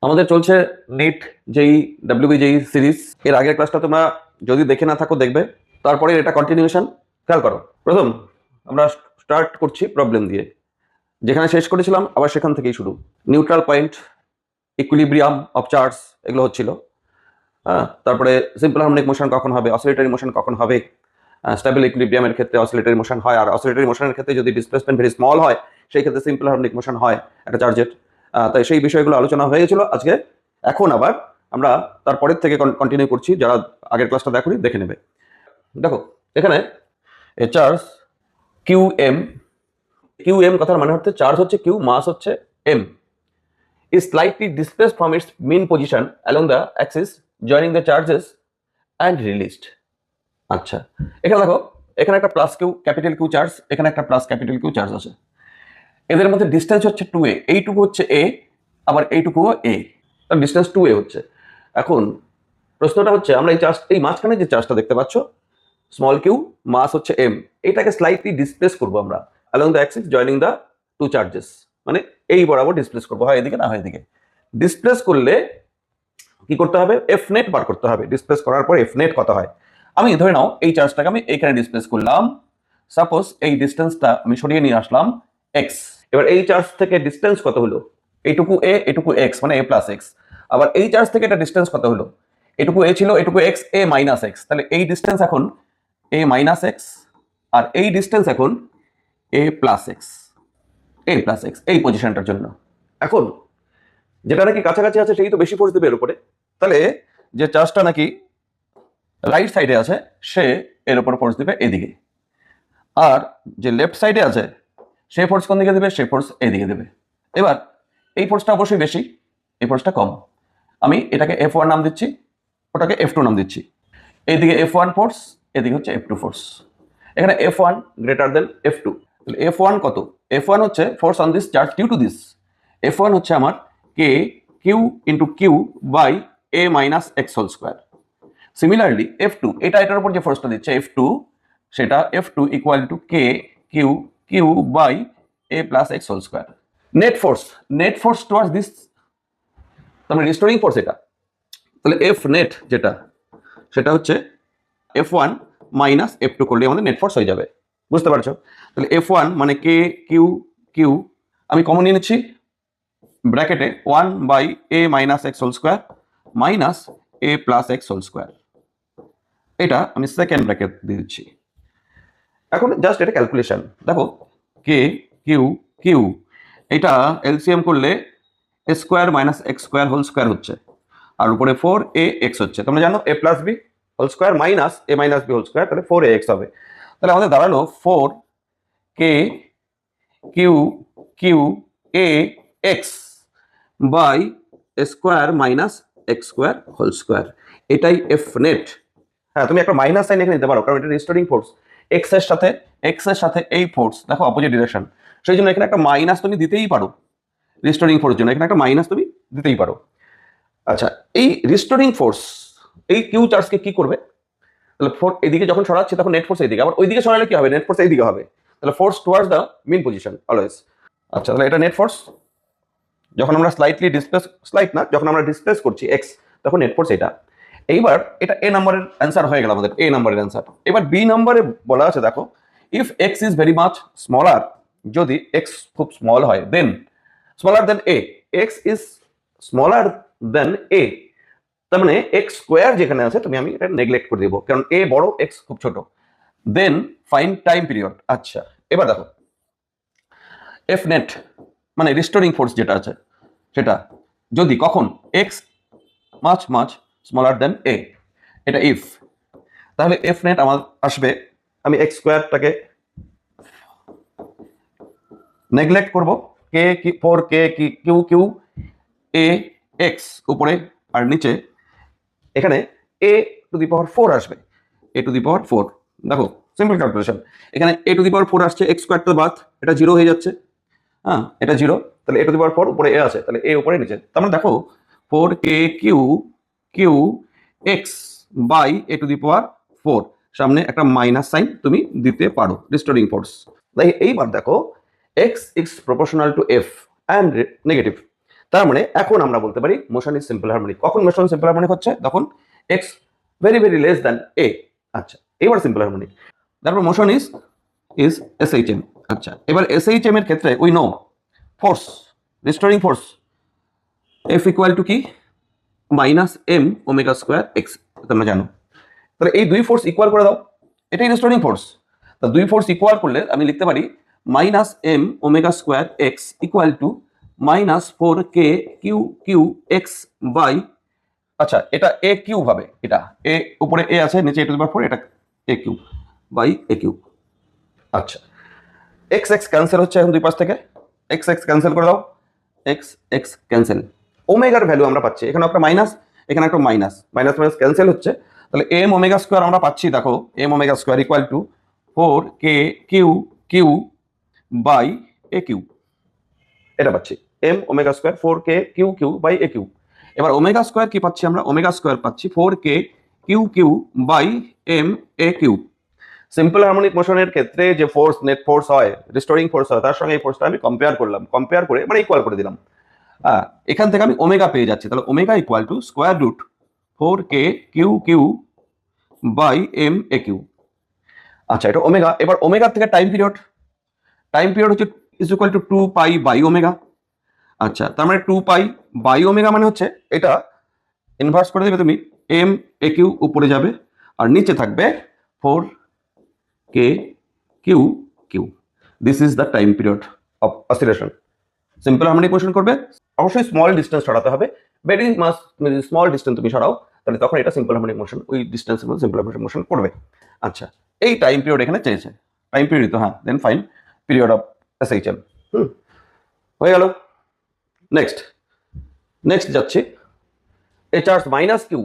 আমাদের চলছে NEET JEE WB JEE series. এর আগের ক্লাসটা তোমরা যদি দেখে না থাকো দেখবে, তারপরে এটা কন্টিনিউশন। খেয়াল করো, প্রথম আমরা স্টার্ট করছি প্রবলেম দিয়ে, যেখানে শেষ করেছিলাম আবার সেখান থেকেই শুরু। Neutral point, equilibrium of charge, এগুলো হচ্ছিল। হ্যাঁ, তারপরে সিম্পল হারমোনিক মোশন কখন হবে, অসিলেটরি মোশন কখন হবে, স্টেবল ইকুইলিব্রিয়ামের ক্ষেত্রে অসিলেটরি মোশন হয়, আর অসিলেটরি মোশনের ক্ষেত্রে যদি ডিসপ্লেসমেন্ট ভেরি স্মল হয় সেই ক্ষেত্রে সিম্পল হারমোনিক মোশন হয় একটা চার্জের। তাই সেই বিষয়গুলো আলোচনা হয়ে গেছিল আজকে। এখন আবার আমরা তারপরের থেকে কন্টিনিউ করছি, যারা আগের ক্লাসটা দেখোনি দেখে নেবে। দেখো এখানে a charge q m, q m কথার মানে হচ্ছে চার্জ হচ্ছে কিউ, মাস হচ্ছে m, is slightly displaced from its mean position along the axis joining the charges and released. আচ্ছা, এখানে দেখো, এখানে একটা plus Q capital Q charge, এখানে একটা প্লাস ক্যাপিটাল কিউ চার্জ আছে। এদের মধ্যে ডিসটেন্স হচ্ছে 2a, এইটুকু হচ্ছে a, আবার এইটুকুও a, তার ডিসটেন্স 2a হচ্ছে। এখন প্রশ্নটা হচ্ছে, আমরা এই চার্জ, এই মাঝখানে যে চার্জটা দেখতে পাচ্ছ স্মল কিউ, মাস হচ্ছে m, এটাকে স্লাইটলি ডিসপ্লেস করবো আমরা along the axis joining the two charges, মানে এই বরাবর ডিসপ্লেস করবো, হয় এদিকে না হয় এদিকে। ডিসপ্লেস করলে কি করতে হবে, এফ নেট বার করতে হবে। ডিসপ্লেস করার পর এফ নেট কত হয়। আমি ধরে নাও এই চার্জটাকে আমি এইখানে ডিসপ্লেস করলাম, সাপোজ এই ডিস্টেন্সটা আমি সরিয়ে নিয়ে আসলাম এক্স। এবার এই চার্জ থেকে ডিস্টেন্স কত হলো, এইটুকু এ এটুকু এক্স, মানে এ প্লাস এক্স। আবার এই চার্জ থেকে এটা ডিস্টেন্স কত হলো, এটুকু এ ছিল এটুকু এক্স, এ মাইনাস এক্স। তাহলে এই ডিস্টেন্স এখন এ মাইনাস এক্স, আর এই ডিস্টেন্স এখন এ প্লাস এক্স, এ প্লাস এক্স এই পজিশনটার জন্য। এখন যেটা নাকি কাছাকাছি আছে সেই তো বেশি ফোর্স দেবে এর উপরে, তাহলে যে চার্জটা নাকি রাইট সাইডে আছে সে এর উপর ফোর্স দিবে এদিকে, আর যে লেফট সাইডে আছে সে ফোর্স কোন দিকে দেবে, সে ফোর্স এদিকে দেবে। এবার এই ফোর্সটা অবশ্যই বেশি, এই ফোর্সটা কম। আমি এটাকে F1 নাম দিচ্ছি, ওটাকে F2 নাম দিচ্ছি। এইদিকে F1 ফোর্স, এদিকে হচ্ছে F2 ফোর্স। এখানে F1 গ্রেটার দেন F2। তাহলে F1 কত, F1 হচ্ছে force on this charge due to this. F1 হচ্ছে আমার K Q into Q by A minus X whole square. Similarly F2, এটা এটার উপর যে ফোর্সটা দিচ্ছে F2, সেটা F2 equal to K Q Q by A plus X whole square. Net force, net force towards this, তার মানে restoring force এটা। তাহলে এফ নেট যেটা, সেটা হচ্ছে F1 মাইনাস F2 করলে আমাদের নেট ফোর্স হয়ে যাবে। বুঝতে পারছো? তাহলে F1 মানে K কিউ কিউ, আমি কমন নিয়ে নিচ্ছি ব্র্যাকেটে 1 by A minus X whole square minus A plus X whole square, এটা আমি সেকেন্ড ব্র্যাকেট দিয়ে দিচ্ছি। এখন জাস্ট এটা ক্যালকুলেশন দেখো, কে কিউ কিউ, এটা এলসিএম করলে a square minus x square whole square হচ্ছে, আর উপরে 4ax হচ্ছে। তোমরা জানো a plus b whole square minus a minus b whole square, তাহলে 4ax হবে। তাহলে আমাদের দাঁড়ালো 4k Q q a x by square minus x square whole square, এটাই এফ নেট। হ্যাঁ, তুমি একটা মাইনাস সাইন এখানে নিতে পারো, কারণ এটা রিস্টোরিং ফোর্স। এক্স এর সাথে এই ফোর্স দেখো অপোজিট ডিরেকশন, সেই জন্য এখানে একটা মাইনাস তুমি দিতেই পারো। রিস্টোরিং ফোর্স জন্য এখানে একটা মাইনাস তুমি দিতেই পারো। আচ্ছা, এই রিস্টোরিং ফোর্স এই কিউ চার্জকে কি করবে, তাহলে এদিকে যখন সরাচ্ছি তখন নেট ফোর্স এইদিকে, আবার ওইদিকে সরালে কি হবে, নেট ফোর্স এইদিকে হবে। তাহলে force towards the mean position always. আচ্ছা, তাহলে এটা নেট ফোর্স যখন আমরা স্লাইটলি ডিসপ্লেস, স্লাইট না, যখন আমরা ডিসপ্লেস করছি এক্স, তখন নেট ফোর্স এটা। এইবার এটা এ নাম্বারের অ্যান্সার হয়ে গেল আমাদের, এ নাম্বারের অ্যান্সার। এবার বি নাম্বারে বলা আছে দেখো, if x is very much smaller, যদি এক্স খুব স্মল হয়, then smaller than a, x is smaller than a, তার মানে এক্স স্কোয়ার যেখানে আছে তুমি, আমি এটা নেগলেক্ট করে দেবো, কারণ এ বড় এক্স খুব ছোট। Then find time period. আচ্ছা, এবার দেখো এফ নেট মানে রিস্টোরিং ফোর্স যেটা আছে সেটা যদি কখন x much much smaller than a, এটা ইফ, তাহলে এফ নেট আমার আসবে, আমি এক্স স্কোয়ারটাকে নেগলেক্ট করবো, কে কি 4k Q q a x উপরে, আর নিচে এখানে এ টু দি পাওয়ার 4 আসবে, এ টু দি পাওয়ার 4। দেখো সিম্পল ক্যালকুলেশন, এখানে এ টু দি পাওয়ার 4 আসছে, এক্স স্কোয়ার তো বাদ, এটা 0 হয়ে যাচ্ছে। হ্যাঁ, এটা 0, তাহলে এ টু দি পাওয়ার 4 উপরে এ আছে, তাহলে এ উপরে নিচে, তার মানে দেখো 4k Q Q x by a to the power 4, সামনে একটা মাইনাস সাইন তুমি দিতে পারো, রিস্টোরিং ফোর্স। তাই এইবার দেখো x is proportional to F and negative, তার মানে এখন আমরা বলতে পারি মোশন ইজ সিম্পল হারমোনিক। কখন মোশন সিম্পল হারমোনিক হচ্ছে? তখন x very very less than a. আচ্ছা, এবার সিম্পল হারমোনিক। তারপর মোশন ইজ এসএইচএম। আচ্ছা, এবার এসএইচএম এর ক্ষেত্রে we know force, restoring force F equal to কি? Minus M omega square x, তোমরা জানো। তাহলে এই দুই ফোর্স ইকুয়াল করে দাও, এটাই রিস্টোরিং ফোর্স। তা দুই ফোর্স ইকুয়াল করলে আমি লিখতে পারি minus M omega square X equal to minus 4k Q Q x by, আচ্ছা এটা এ কিউব হবে, এটা এ উপরে এ আছে, নিচে এ টু দি পাওয়ার 4, এটা A cube by A cube. আচ্ছা, এক্স এক্স ক্যান্সেল হচ্ছে এখন দুই পাশ থেকে, এক্স এক্স ক্যান্সেল করে দাও, এক্স এক্স ক্যান্সেল। ওমেগার ভ্যালু আমরা পাচ্ছি, এখানে একটা মাইনাস, এখানে একটা মাইনাস, মাইনাস মাইনাস ক্যান্সেল হচ্ছে। তাহলে এম ওমেগা স্কোয়ার আমরা পাচ্ছি, দেখো m omega square equal to 4k Q Q by A cube, এটা পাচ্ছি m omega square 4k Q Q by A cube. এবার ওমেগা স্কোয়ার কি পাচ্ছি আমরা? ওমেগা স্কোয়ার পাচ্ছি 4k Q Q by M a cube. Simple harmonic মোশনের ক্ষেত্রে যে ফোর্স, নেট ফোর্স হয়, রিস্টোরিং ফোর্স হয়, তার সঙ্গে এই ফোর্সটা আমি কম্পেয়ার করলাম, কম্পেয়ার করে মানে ইকুয়াল করে দিলাম। এখান থেকে আমি ওমেগা পেয়ে যাচ্ছি, তাহলে omega equal to square root 4k Q Q by M A Q. আচ্ছা, এটা ওমেগা। এবার ওমেগা থেকে টাইম পিরিয়ড হচ্ছে is equal to 2 pi by omega. আচ্ছা, তার মানে 2 পাই বাই ওমেগা মানে হচ্ছে এটা ইনভার্স করে দেবে তুমি, এম এ কিউ উপরে যাবে আর নিচে থাকবে 4k Q Q. This is the time period of oscillation. Simple harmonic motion করবে, অবশ্যই স্মল ডিস্টেন্স সরাতে হবে, ভেরি মাস স্মল ডিস্টেন্স তুমি সরাও, তাহলে তখন এটা সিম্পল হারমোনিক মোশন, ওই ডিস্টেন্সের মধ্যে সিম্পল হারমোনিক মোশন করবে। আচ্ছা, এই টাইম পিরিয়ড এখানে চেয়েছে, টাইম পিরিয়ড তো হ্যাঁ, then fine period of SHM হয়ে গেল। নেক্সট যাচ্ছে, এ চার্জ মাইনাস কিউ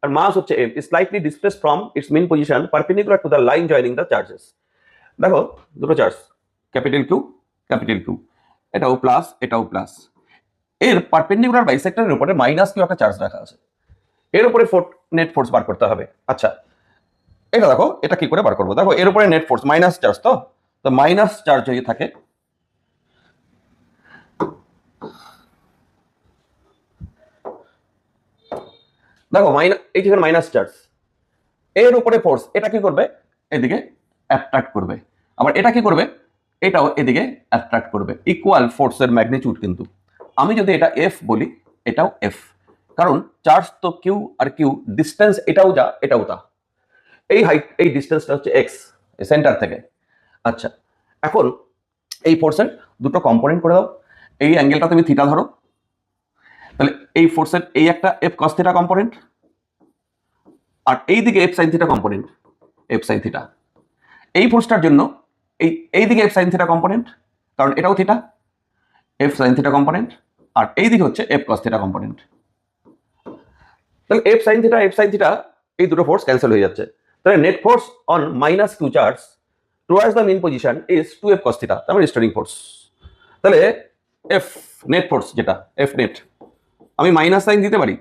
আর মাস হচ্ছে M is slightly displaced from its main position perpendicular to the line joining the charges. দেখো দুটো চার্জ, ক্যাপিটাল কিউ, এটাও প্লাস এটাও প্লাস, এর পারপেন্ডিকুলার বাইসেক্টরের উপরে মাইনাস কিউ একটা চার্জ রাখা আছে, এর উপরে নেট ফোর্স বার করতে হবে। আচ্ছা, এটা দেখো, এটা কি করে বার করবো? দেখো এর উপরে নেট ফোর্স মাইনাস চার্জ, তো মাইনাস চার্জ যদি থাকে, দেখো এই যেখানে মাইনাস চার্জ, এর উপরে ফোর্স, এটা কি করবে? এদিকে অ্যাট্রাক্ট করবে, আবার এটা কি করবে? এটাও এদিকে অ্যাট্রাক্ট করবে। ইকুয়াল ফোর্সের ম্যাগনিটিউড কিন্তু। আমি যদি এটা এফ বলি, এটাও এফ, কারণ চার্জ তো কিউ আর কিউ, ডিস্টেন্স এটাও যা এটাও তা, এই হাইট এই ডিস্টেন্সটা হচ্ছে এক্স সেন্টার থেকে। আচ্ছা, এখন এই ফোর্সের দুটো কম্পোনেন্ট করে দাও, এই অ্যাঙ্গেলটা তুমি থিটা ধরো, তাহলে এই ফোর্সের এই একটা এফ কস থিটা কম্পোনেন্ট, আর এই দিকে F sine theta component, F sine theta. এই ফোর্সটার জন্য এই দিকে এফ সাইন থিটা কম্পোনেন্ট, কারণ এটাও theta, F sine theta component, আর এই দিকে হচ্ছে এফ কস থিটা কম্পোনেন্ট। তাহলে এফ সাইন থিটা এই দুটো ফোর্স ক্যান্সেল হয়ে যাচ্ছে। তাহলে net force on minus Q charge towards the main position is 2f cos theta, তার মানে রিস্টোরিং ফোর্স। তাহলে এফ নেট ফোর্স যেটা এফ নেট, আমি মাইনাস সাইন দিতে পারি,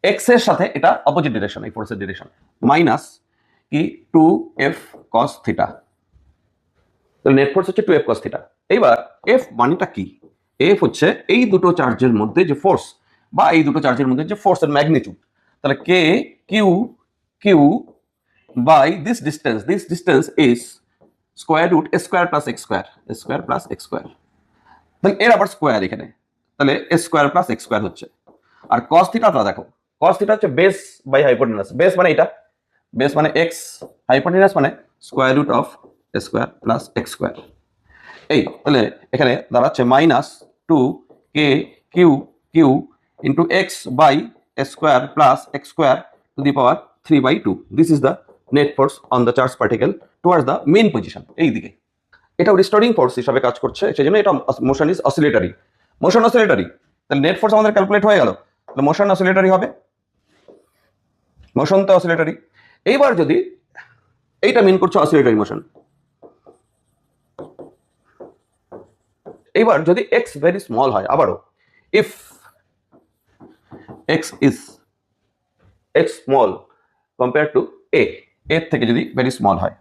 এক্স এর সাথে এটা অপোজিট ডিরেকশন, এই ফোর্সের ডিরেকশন মাইনাস কি 2f cos থিটা, তাহলে নেট ফোর্স হচ্ছে 2f cos থিটা। এইবার এফ মানেটা কি? এফ হচ্ছে এই দুটো চার্জের মধ্যে যে ফোর্স, বা এই দুটো চার্জের মধ্যে যে ফোর্সের ম্যাগনিটিউড। তাহলে k Q Q by this distance is square root a square plus x square. তাহলে এর আবার স্কোয়ার এখানে, তাহলে a square plus x square হচ্ছে। আর কস থিটাটা দেখো, কস থিটা হচ্ছে বেস বাই হাইপোটেনাস, বেস মানে এটা, বেস মানে এক্স, হাইপোটেনাস মানে square root of a square plus x square. এই তাহলে এখানে দাঁড়াচ্ছে minus 2k q q into x by A square plus x square two the power 3/2। This is the net force on the charge particle towards the main position. এই দিকে এটাও restoring force হিসাবে কাজ করছে, সেই জন্য এটা motion is oscillatory, motion oscillatory. তাহলে নেট ফোর্স আমাদের ক্যালকুলেট হয়ে গেল, তাহলে মোশন অসিলেটরি হবে, মোশন তো অসিলেটরি। এইবার যদি এইটা মিন করছে অসিলেটরি মোশন, এইবার যদি এক্স ভেরি স্মল হয়, আবারও if x is x small compare to এর থেকে যদি ভেরি স্মল হয়,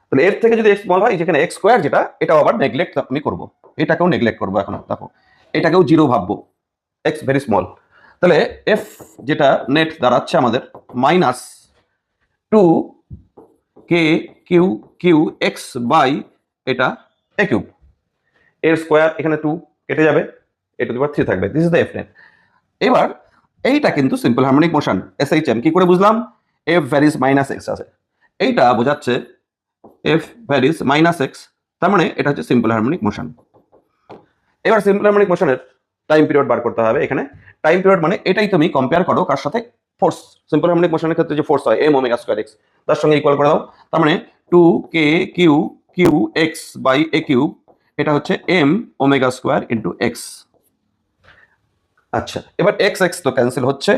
তাহলে এর থেকে যদি এক্স স্মল হয়, যেখানে এক্স স্কোয়ার যেটা, এটাও আবার নেগলেক্ট আমি করবো, এটাকেও নেগলেক্ট করবো। এখন দেখো এটাকেও জিরো ভাববো, এক্স ভেরি স্মল, তাহলে এফ যেটা নেট দাঁড়াচ্ছে আমাদের minus two K Q Q x by এটা এ কিউব, এর স্কোয়ার এখানে 2 কেটে যাবে, এ টু দি পাওয়ার 3 থাকবে। This is the F net. এবার এইটা কিন্তু সিম্পল হারমোনিক মোশন এসএইচএম কি করে বুঝলাম? এফ ভ্যারিজ মাইনাস এক্স আছে, এইটা বোঝাচ্ছে এফ ভ্যারিজ মাইনাস এক্স, তার মানে এটা হচ্ছে সিম্পল হারমোনিক মোশন। এবার সিম্পল হারমোনিক মোশনের টাইম পিরিয়ড বার করতে হবে। এখানে টাইম পিরিয়ড মানে এটাই তুমি কম্পেয়ার করো কার সাথে? ফোর্স। সিম্পল হারমোনিক মোশনের ক্ষেত্রে যে ফোর্স হয় এম ওমেগা স্কয়ার এক্স, তার সঙ্গে ইকুয়াল করে দাও। তার মানে 2 k Q Q x by A cube, এটা হচ্ছে M omega square into X. আচ্ছা, এবার এক্স এক্স তো ক্যান্সেল হচ্ছে,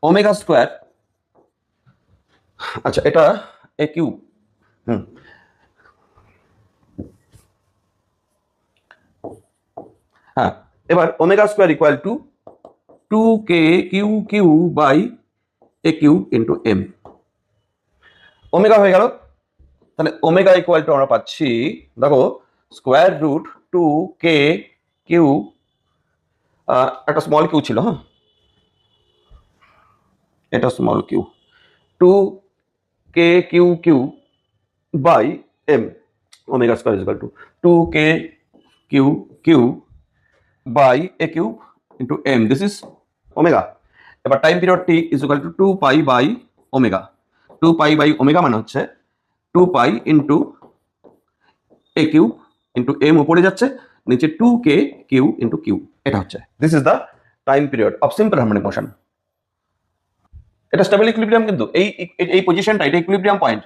ওমেগা স্কয়ার, আচ্ছা এটা এ কিউব, হ্যাঁ, এবার omega square equal to 2 k Q Q by A cube into M, omega হয়ে গেল। তাহলে ওমেগা ইকুয়াল টু আমরা পাচ্ছি, দেখো স্কোয়ার রুট 2 k কিউ, একটা স্মল কিউ ছিল, হ্যাঁ এটা small Q, 2 k Q Q by m, omega square is equal to 2 k Q Q by A cube into m, this is omega. এবার time period T is equal to 2 pi by omega, 2 pi by omega মানে হচ্ছে 2 pi into a cube into m উপরে যাচ্ছে, নিচে 2 k Q into Q, এটা হচ্ছে this is the time period of simple harmonic motion. এটা stable equilibrium, কিন্তু এই এই পজিশনটা এটা ইকুইলিব্রিয়াম পয়েন্ট,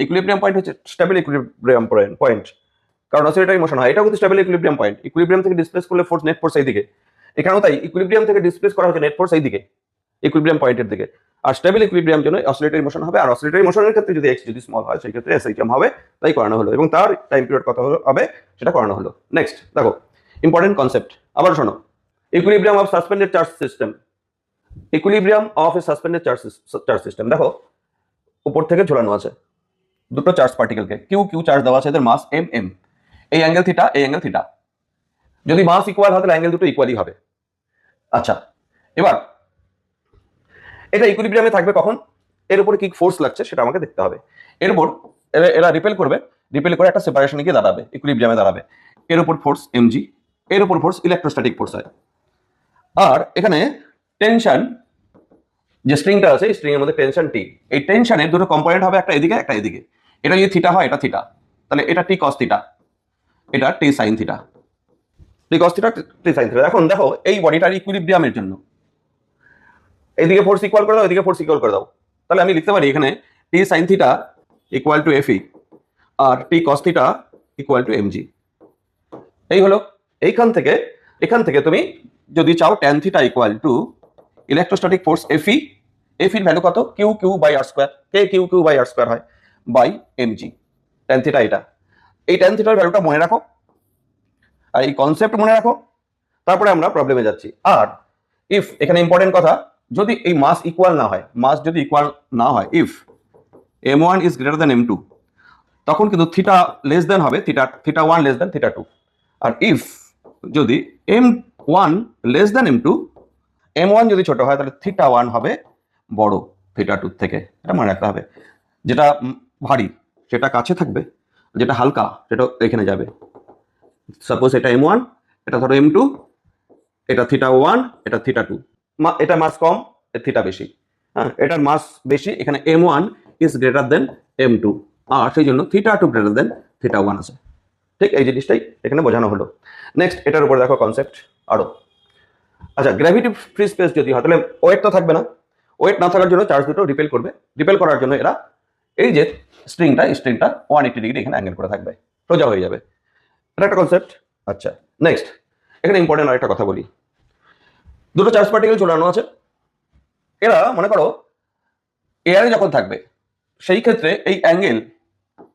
ইকুইলিব্রিয়াম পয়েন্ট হচ্ছে স্টেবল ইকুইলিব্রিয়াম পয়েন্ট, কারণ অসিলেটরি মোশন হয়, এটাও কিন্তু স্টেবল ইকুইলিব্রিয়াম পয়েন্ট। ইকুইলিব্রিয়াম থেকে ডিসপ্লেস করলে ফোর্স নেট ফোর্স এইদিকে, এখানেও তাই ইকুইলিব্রিয়াম থেকে ডিসপ্লেস করা হচ্ছে নেট ফোর্স এইদিকে ইকুইলিব্রিয়াম পয়েন্টের দিকে। আর স্টেবল ইকুইলিব্রিয়াম জন্য অসিলেটরি মোশন হবে, আর অসিলেটরি মোশনের ক্ষেত্রে যদি এক্স যদি স্মল হয় সেই ক্ষেত্রে এসএইচএম হবে, তাই করানো হলো, এবং তার টাইম পিরিয়ড কত হবে সেটা করানো হলো। নেক্সট দেখো ইম্পর্টেন্ট কনসেপ্ট, আবার শোনো, equilibrium of suspended charge system, equilibrium of A suspended charge system. দেখো উপর থেকে ঝোলানো আছে দুটো চার্জ পার্টিকেলকে, কিউ কিউ চার্জ দেওয়া আছে, এদের মাস এম এম, এই অ্যাঙ্গেল থিটা এই অ্যাঙ্গেল থিটা, যদি মাস ইকুয়াল হয় তাহলে অ্যাঙ্গেল দুটো ইকুয়ালই হবে। আচ্ছা, এবার এটা ইকুইলিব্রিয়ামে থাকবে কখন? এর উপরে কি ফোর্স লাগছে সেটা আমাকে দেখতে হবে। এর উপর এরা রিপেল করবে, রিপেল করে একটা সেপারেশনে গিয়ে দাঁড়াবে, ইকুইলিব্রিয়ামে দাঁড়াবে। এর উপর ফোর্স এমজি, এর উপর ফোর্স ইলেকট্রোস্ট্যাটিক ফোর্স হয়। আর এখানে টেনশন যে স্ট্রিংটা আছে, এই স্ট্রিং এর মধ্যে টেনশন টি, এই টেনশনের দুটো কম্পোনেন্ট হবে, একটা এদিকে একটা এদিকে। এটা যদি থিটা হয় এটা থিটা, তাহলে এটা টি কস থিটা, এটা টি সাইন থিটা, টি কস থিটা টি সাইন থিটা। এখন দেখো এই বডিটার ইকুইলিব্রিয়ামের জন্য এইদিকে ফোর্স ইকুয়াল করে দাও, এদিকে ফোর্স ইকুয়াল করে দাও, তাহলে আমি লিখতে পারি এখানে T sine theta equal to FE আর T cos theta equal to mg. এই হলো, এখান থেকে তুমি যদি চাও tan theta equal to electrostatic force FE, এফির ভ্যালু কত? Q Q by R square, k Q Q by R square হয়, বাই এমজি, ট্যান থিটা এটা। এই ট্যান থিটার ভ্যালুটা মনে রাখো আর এই কনসেপ্ট মনে রাখো, তারপরে আমরা প্রবলেমে যাচ্ছি। আর ইফ, এখানে ইম্পর্টেন্ট কথা, যদি এই মাস ইকুয়াল না হয়, মাস যদি ইকুয়াল না হয়, if m1 is greater than m2, তখন কিন্তু থিটা লেস দেন হবে, থিটা 1 লেস দেন থিটা 2। আর ইফ যদি m1 less than m2, m1 যদি ছোট হয় তাহলে থিটা 1 হবে বড় থিটা 2 থেকে, এটা মনে রাখতে হবে। যেটা ভারী সেটা কাছে থাকবে, যেটা হালকা সেটা এখানে যাবে। সাপোজ এটা m1, এটা ধরো m2, এটা থিটা 1, এটা থিটা 2, এটা মাস কম থিটা বেশি, হ্যাঁ এটার মাস বেশি, এখানে m1 is greater than m2, আর সেই জন্য থিটা 2 গ্রেটার দেন থিটা 1 আছে। ঠিক এই জিনিসটাই এখানে বোঝানো হলো। নেক্সট এটার উপর দেখো কনসেপ্ট আরো। আচ্ছা, গ্র্যাভিটি ফ্রি স্পেস যদি হয় তাহলে ওয়েট তো থাকবে না, ওয়েট না থাকার জন্য চার্জ দুটো রিপেল করবে, রিপেল করার জন্য এরা এই যে স্ট্রিংটা 180 ডিগ্রি এখানে অ্যাঙ্গেল করে থাকবে, সোজা হয়ে যাবে, এটা একটা কনসেপ্ট। আচ্ছা নেক্সট, এখানে ইম্পর্টেন্ট আরেকটা কথা বলি, দুটো চার্জ পার্টিকেল ঝোলানো আছে, এরা মনে করো এয়ারে যখন থাকবে সেই ক্ষেত্রে এই অ্যাঙ্গেল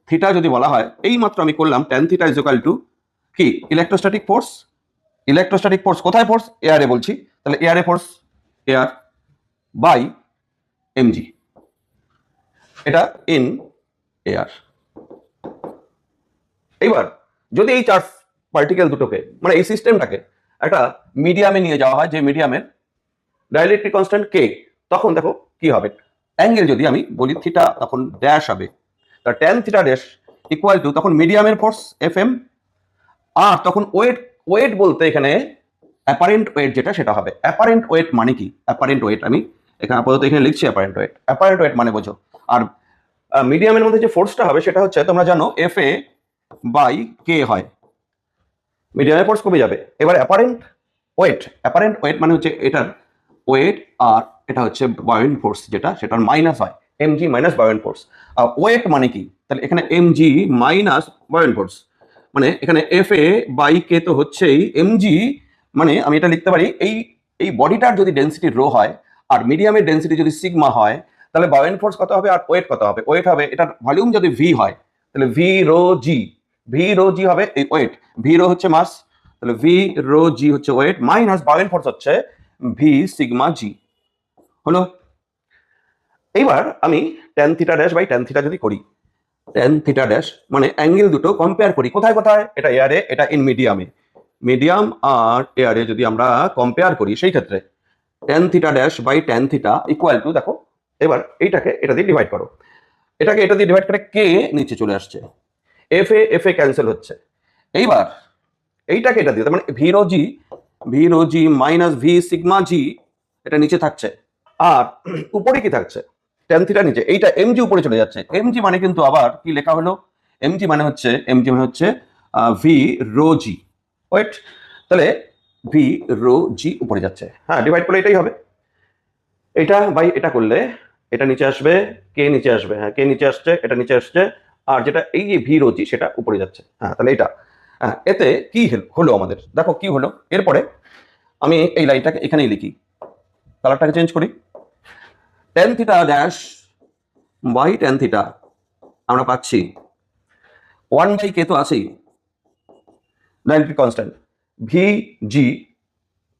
থিটা যদি বলা হয়, এই মাত্র আমি করলাম tan theta is equal to কি ইলেকট্রোস্ট্যাটিক ফোর্স, ইলেকট্রোস্ট্যাটিক ফোর্স কোথায়? ফোর্স এয়ারে বলছি, তাহলে এয়ারে ফোর্স এয়ার বাই এমজি, এটা ইন এয়ার। এইবার যদি এই চার্জ পার্টিকেল দুটোকে, মানে এই সিস্টেমটাকে একটা মিডিয়ামে নিয়ে যাওয়া হয়, যে মিডিয়ামের ডাইলেকট্রিক কনস্ট্যান্ট কে, তখন দেখো কি হবে, অ্যাঙ্গেল যদি আমি বলি থিটা, তখন ড্যাশ হবে, তা tan theta dash equal to তখন মিডিয়ামের ফোর্স এফ এম, আর তখন ওয়েট, ওয়েট বলতে এখানে অ্যাপারেন্ট ওয়েট যেটা সেটা হবে। অ্যাপারেন্ট ওয়েট মানে কি? অ্যাপারেন্ট ওয়েট আমি এখানে আপাতত এখানে লিখছি অ্যাপারেন্ট ওয়েট। অ্যাপারেন্ট ওয়েট মানে বোঝো। আর মিডিয়ামের মধ্যে যে ফোর্সটা হবে সেটা হচ্ছে তোমরা জানো এফ এ বাই কে হয়, মিডিয়ামের ফোর্স কমে যাবে। এবার অ্যাপারেন্ট ওয়েট, অ্যাপারেন্ট ওয়েট মানে হচ্ছে এটার ওয়েট, আর এটা হচ্ছে বায়োয়েন্ট ফোর্স যেটা সেটার মাইনাস হয়, এমজি মাইনাস বায়োয়েন্ট ফোর্স। আর ওয়েট মানে কি? তাহলে এখানে এমজি মাইনাস বায়োয়েন্ট ফোর্স, মানে এখানে এফ এ বাই কে তো হচ্ছেই এমজি, মানে আমি এটা লিখতে পারি এই এই বডিটার যদি ডেন্সিটি রো হয় আর মিডিয়ামের ডেন্সিটি যদি সিগমা হয়, তাহলে বায়োয়েন্ট ফোর্স কত হবে আর ওয়েট কত হবে? ওয়েট হবে, এটার ভলিউম যদি ভি হয় তাহলে ভি রো জি, ভি রো জি হবে এই ওয়েট, ভি রো হচ্ছে মাস, তাহলে ভি রো জি হচ্ছে ওয়েট মাইনাস বায়োয়েন্ট ফোর্স হচ্ছে ভি সিগমা জি। হলো। এইবার আমি tan theta dash by tan theta যদি করি, ট্যান থিটা ড্যাশ মানে অ্যাঙ্গেল দুটো কম্পেয়ার করি, কোথায় কোথায়? এটা এয়ারে, এটা ইন মিডিয়ামে, মিডিয়াম আর এয়ারে যদি আমরা কম্পেয়ার করি সেই ক্ষেত্রে tan theta dash by tan theta equal to, দেখো এবার এইটাকে এটা দিয়ে ডিভাইড করো, এটাকে এটা দিয়ে ডিভাইড করে কে নিচে চলে আসছে, এফ এ ক্যান্সেল হচ্ছে। এইবার এইটাকে এটা দিয়ে, তার মানে ভি রো জি মাইনাস ভি সিগমা জি এটা নিচে থাকছে, আর উপরে কি থাকছে? ট্যান থিটা নিচে, এইটা এমজি উপরে চলে যাচ্ছে। এমজি মানে কিন্তু আবার কি লেখা হলো? এমজি মানে হচ্ছে ভি রো জি, ওয়েট, তাহলে ভি রো জি উপরে যাচ্ছে, হ্যাঁ ডিভাইড করলে এটাই হবে। এটা বাই এটা করলে এটা নিচে আসবে, কে নিচে আসবে, হ্যাঁ কে নিচে আসছে, এটা নিচে আসছে, আর যেটা এই যে ভি রো জি সেটা উপরে যাচ্ছে, হ্যাঁ তাহলে এটা, হ্যাঁ এতে কি হলো আমাদের, দেখো কি হলো। এরপরে আমি এই লাইনটাকে এখানেই লিখি, কালারটাকে চেঞ্জ করি, tan theta dash by tan theta আমরা পাচ্ছি 1/k তো আছেই, dielectric constant, V G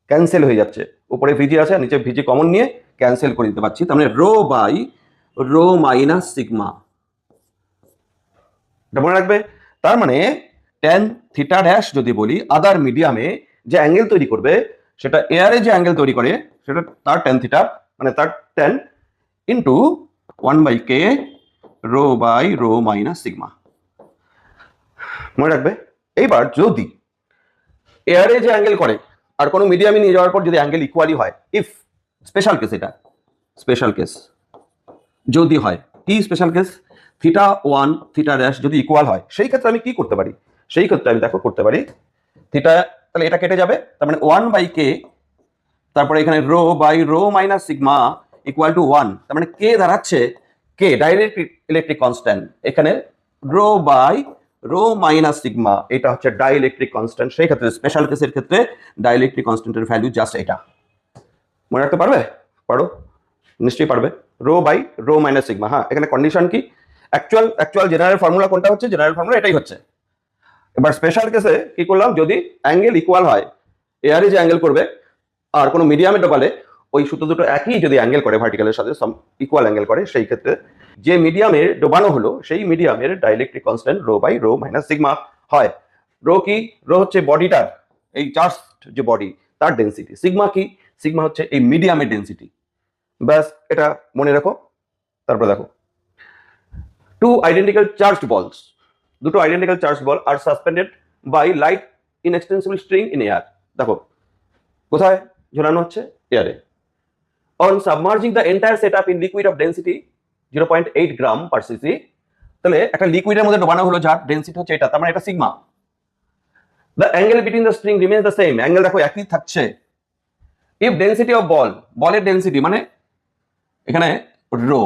cancel হয়ে যাচ্ছে, উপরে ভিজি আছে নিচে ভিজি কমন নিয়ে ক্যান্সেল করে দিতে পারছি, তার মানে rho by rho minus sigma, এটা মনে রাখবে। তার মানে ট্যান থিটা ড্যাশ যদি বলি আদার মিডিয়ামে যে অ্যাঙ্গেল তৈরি করবে, সেটা এয়ারে যে অ্যাঙ্গেল তৈরি করে সেটা তার ট্যান থিটা, মানে তার tan into 1/k rho by rho minus sigma, মনে রাখবে। এইবার যদি এয়ারে যে অ্যাঙ্গেল করে আর কোনো মিডিয়ামে নিয়ে যাওয়ার পর যদি অ্যাঙ্গেল ইকুয়ালি হয়, ইফ স্পেশাল কেস, এটা স্পেশাল কেস যদি হয়, কি special case? Theta one theta dash যদি ইকুয়াল হয়, সেই ক্ষেত্রে আমি কি করতে পারি? সেই ক্ষেত্রে আমি দেখো করতে পারি থিটা, তাহলে এটা কেটে যাবে, তার মানে 1/k, তারপরে এখানে rho by rho minus sigma equal to 1, তার মানে কে দাঁড়াচ্ছে, কে ডাইরেক্ট ইলেকট্রিক কনস্ট্যান্ট, এখানে rho by rho minus sigma এটা হচ্ছে ডাইইলেকট্রিক কনস্ট্যান্ট। সেই ক্ষেত্রে স্পেশাল কেসের ক্ষেত্রে ডাইইলেকট্রিক কনস্ট্যান্টের ভ্যালু জাস্ট এটা, মনে রাখতে পারবে? পারো, নিশ্চয়ই পারবে, rho by rho minus sigma. হ্যাঁ এখানে কন্ডিশন কি? অ্যাকচুয়াল জেনারেল ফর্মুলা কোনটা হচ্ছে? জেনারেল ফর্মুলা এটাই হচ্ছে। এবার স্পেশাল কেসে কি করলাম, যদি অ্যাঙ্গেল ইকুয়াল হয়, এয়ারে যে অ্যাঙ্গেল করবে আর কোনো মিডিয়ামে ডোবালে ওই সূত্র দুটো একই যদি অ্যাঙ্গেল করে ভার্টিক্যালের সাথে ইকুয়াল অ্যাঙ্গেল করে, সেই ক্ষেত্রে যে মিডিয়ামের ডোবানো হলো সেই মিডিয়ামের dielectric constant rho by rho minus sigma হয়। রো কি? রো হচ্ছে বডিটার, এই চার্জ যে বডি তার ডেন্সিটি, সিগমা কি? সিগমা হচ্ছে এই মিডিয়ামের ডেন্সিটি। ব্যাস এটা মনে রাখো। তারপরে দেখো, টু আইডেন্টিক্যাল চার্জড বলস, দুটো identical charge ball are suspended by light inextensible string in air. দেখো কোথায় ঝোলানো হচ্ছে? এয়ারে। On submerging the entire setup in liquid of density 0.8 gram per cc, তাহলে একটা লিকুইডের মধ্যে ডোবানো হলো যার ডেন্সিটি হচ্ছে এটা, তার মানে এটা sigma. The angle between the string remains the same, angle দেখো একই থাকছে। ইফ ডেন্সিটি অফ বল, বলের ডেন্সিটি মানে এখানে rho,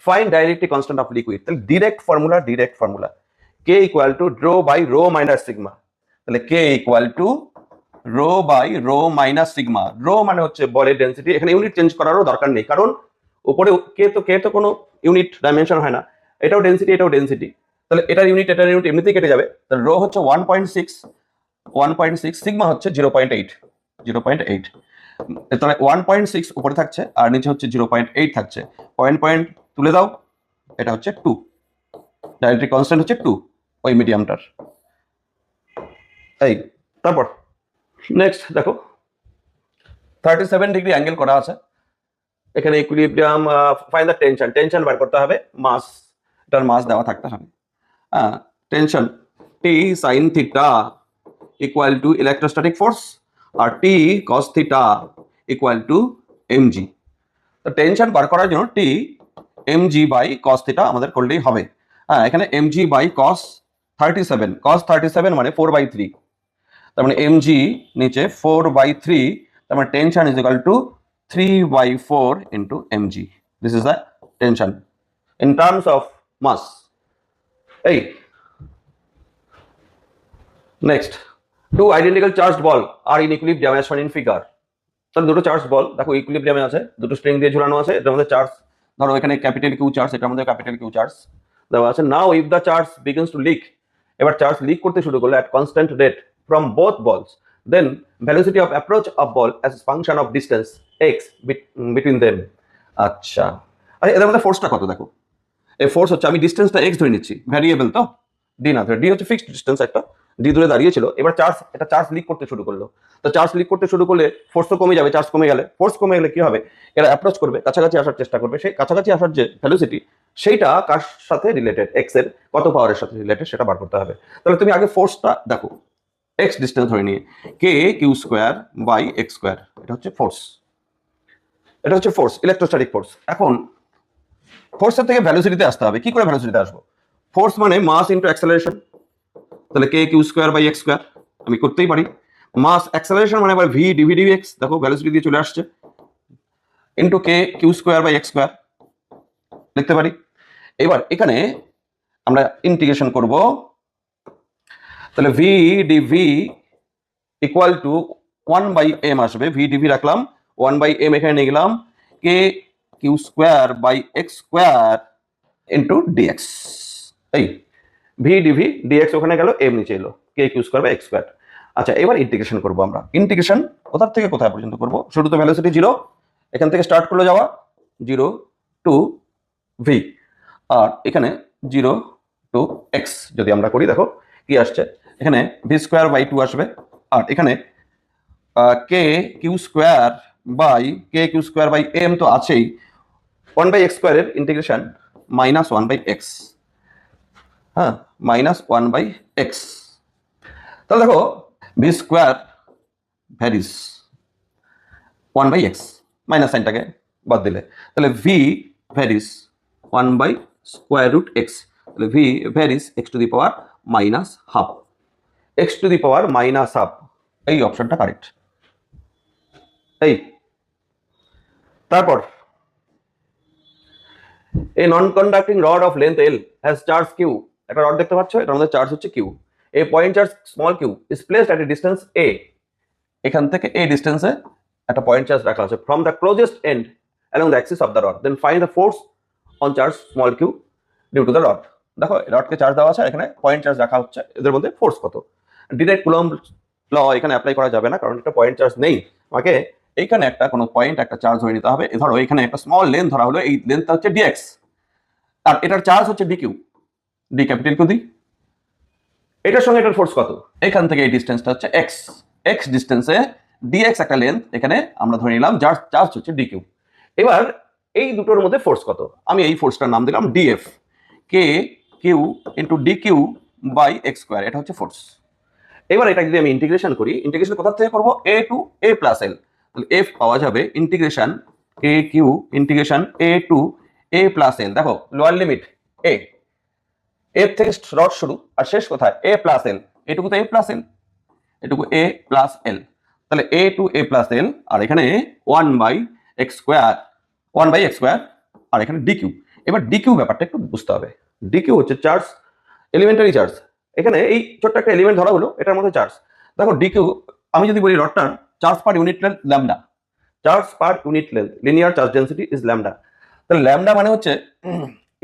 fine dielectric constant of liquid, তাহলে direct formula K equal to rho by rho minus sigma, তাহলে K equal to rho by rho minus sigma. Rho মানে হচ্ছে বলের ডেন্সিটি, এখানে ইউনিট চেঞ্জ করারও দরকার নেই, কারণ উপরে কে তো কোনো ইউনিট ডাইমেনশন হয় না, এটাও ডেন্সিটি, তাহলে এটার ইউনিট এমনিতেই কেটে যাবে। তাহলে রো হচ্ছে 1.6, সিগমা হচ্ছে 0.8, তাহলে 1.6 উপরে থাকছে আর নিচে হচ্ছে 0.8 থাকছে, পয়েন্ট তুলে দাও, এটা হচ্ছে 2, ডাইইলেকট্রিক কনস্ট্যান্ট হচ্ছে 2 ওই মিডিয়ামটার। এই তারপর নেক্সট দেখো, 37 ডিগ্রি অ্যাঙ্গেল করা আছে, এখানে equilibrium, find the tension, tension বার করতে হবে, মাস, এটার মাস দেওয়া থাকতে হবে। Tension T sine theta equal to electrostatic force আর T cos theta equal to mg. তো টেনশন বার করার জন্য T mg by cos theta আমাদের করলেই হবে। এখানে এমজি বাই কস 37 মানে 4/3, তার মানে এমজি নিচে 4/3, তার মানে tension is equal to 3/4 into mg. This is the tension in terms of mass. এই next, two identical charged ball are in equilibrium as shown in figure. তাহলে দুটো চার্জ বল দেখো ইকুইলিব্রিয়ামে আছে, দুটো স্ট্রিং দিয়ে ঝুলানো আছে, এটার মধ্যে চার্জ, ধরো এখানে ক্যাপিটাল কিউ চার্জ, এটার মধ্যে ক্যাপিটাল কিউ চার্জ দেওয়া আছে। Now if the charge begins to leak, এবার চার্জ লিক করতে শুরু করলো at constant rate from both balls, then velocity of approach of ball as function of distance x between them. আচ্ছা, এদের মধ্যে ফোর্সটা কত দেখো, এই ফোর্স হচ্ছে, আমি ডিস্টেন্সটা এক্স ধরে নিচ্ছি, ভ্যারিয়েবল তো, ডি না, ডি হচ্ছে ফিক্সড ডিস্টেন্স, একটা ডি দূরে দাঁড়িয়েছিল, এবার এটা চার্জ লিক করতে শুরু করলো। তো চার্জ লিক করতে শুরু করলে ফোর্স তো কমে যাবে, চার্জ কমে গেলে, ফোর্স কমে গেলে কি হবে, এরা অ্যাপ্রোচ করবে, কাছাকাছি আসার চেষ্টা করবে, সেই কাছাকাছি আসার যে ভেলোসিটি সেইটা কার সাথে রিলেটেড, এক্স এর কত পাওয়ারের সাথে রিলেটেড সেটা বার করতে হবে। তাহলে তুমি আগে ফোর্সটা দেখো, এক্স ডিস্টেন্স ধরে নিয়ে k q square by x square, এটা হচ্ছে ফোর্স, এটা হচ্ছে ফোর্স, ইলেকট্রোস্ট্যাটিক ফোর্স। এখন ফোর্সের থেকে ভ্যালোসিটিতে আসতে হবে, কি করে ভ্যালোসিটিতে আসবো, ফোর্স মানে মাস ইন্টু অ্যাক্সেলারেশন, তাহলে k q square by x square আমি করতেই পারি, মাস অ্যাক্সেলারেশন মানে আবার ভি ডিভি ডিভি এক্স, দেখো ভ্যালোসিটি দিয়ে চলে আসছে, into k q square by x square লিখতে পারি। এবার এখানে আমরা ইন্টিগ্রেশন করব, তাহলে V DV equal to 1/m আসবে, ভি ডিভি রাখলাম, 1/m এখানে নিয়ে গেলাম, k q square by x square into dx. এই ভি ডিভি ডিএক্স ওখানে গেল, এম নিচে এলো, k q square by x square. আচ্ছা, এবার ইন্টিগ্রেশন করবো আমরা, ইন্টিগ্রেশন কোথা থেকে কোথায় পর্যন্ত করবো, শুরু তো ভ্যালোসিটি 0, এখান থেকে স্টার্ট করলো যাওয়া 0 টু ভি, আর এখানে 0 টু এক্স যদি আমরা করি, দেখো কি আসছে, এখানে ভি স্কোয়ার বাই 2 আসবে, আর এখানে কে কিউ স্কোয়ার বাই এম তো আছেই, 1/x স্কোয়ারের ইন্টিগ্রেশন -1/x, হ্যাঁ -1/x। তাহলে দেখো v square varies 1/x, minus সাইনটাকে বাদ দিলে, তাহলে ভি ভ্যারিস 1/√x, তাহলে v varies x to the power -12, x to the power -12, এই অপশনটা কারেক্ট। এই তারপর a non conducting rod of length L has charge Q, একটা রড দেখতে পাচ্ছ, এটার মধ্যে চার্জ হচ্ছে Q, a point charge small q is placed at a distance a, এখান থেকে এ ডিস্টেন্সে একটা পয়েন্ট চার্জ রাখা আছে from the closest end along the axis of the rod, then find the force on charge small Q due to the rod. দেখো রডকে charge দেওয়া আছে, এখানে পয়েন্ট চার্জ রাখা হচ্ছে, এদের মধ্যে ফোর্স কত। ডিরেক্ট কুলম্ব ল এখানে অ্যাপ্লাই করা যাবে না, কারণ এটা পয়েন্ট চার্জ নেই, আমাকে এইখানে একটা কোনো পয়েন্ট একটা চার্জ ধরে নিতে হবে। ধরো এখানে একটা স্মল লেন্থ ধরা হলো, এই লেন্থটা হচ্ছে ডিএক্স, আর এটার চার্জ হচ্ছে ডিকিউ, ডি ক্যাপিটাল কিউ দি, এটার সঙ্গে এটার ফোর্স কত, এখান থেকে এই ডিস্টেন্সটা হচ্ছে এক্স, এক্স ডিস্টেন্সে ডিএক্স একটা লেন্থ, এখানে আমরা ধরে নিলাম যার চার্জ হচ্ছে ডিকিউ। এবার এই দুটোর মধ্যে ফোর্স কত, আমি এই ফোর্সটার নাম দিলাম DF, K Q into DQ by x square, এটা হচ্ছে ফোর্স। এবার এটা যদি আমি ইন্টিগ্রেশন করি, ইন্টিগ্রেশন কোথা থেকে করবো, এ টু এ প্লাস এল, তাহলে এফ পাওয়া যাবে integration K Q integration A to a plus এল, দেখো লোয়ার লিমিট এ, এর থেকে রড শুরু আর শেষ কোথায়, এ প্লাস এল, এটুকু তো এ প্লাস এল, এটুকু এ প্লাস এল, তাহলে এ টু এ প্লাস এল, আর এখানে 1/x স্কোয়ার, আর এখানে ডিকিউ। এবার ডিকিউ ব্যাপারটা একটু বুঝতে হবে, ডিকিউ হচ্ছে চার্জ, এলিমেন্টারি চার্জ, এখানে এই ছোট্ট একটা এলিমেন্ট ধরা হলো, এটার মধ্যে চার্জ, দেখো ডিকিউ, আমি যদি বলি রডটার charge per unit length lambda, charge per unit length, linear charge density is lambda, তাহলে ল্যামডা মানে হচ্ছে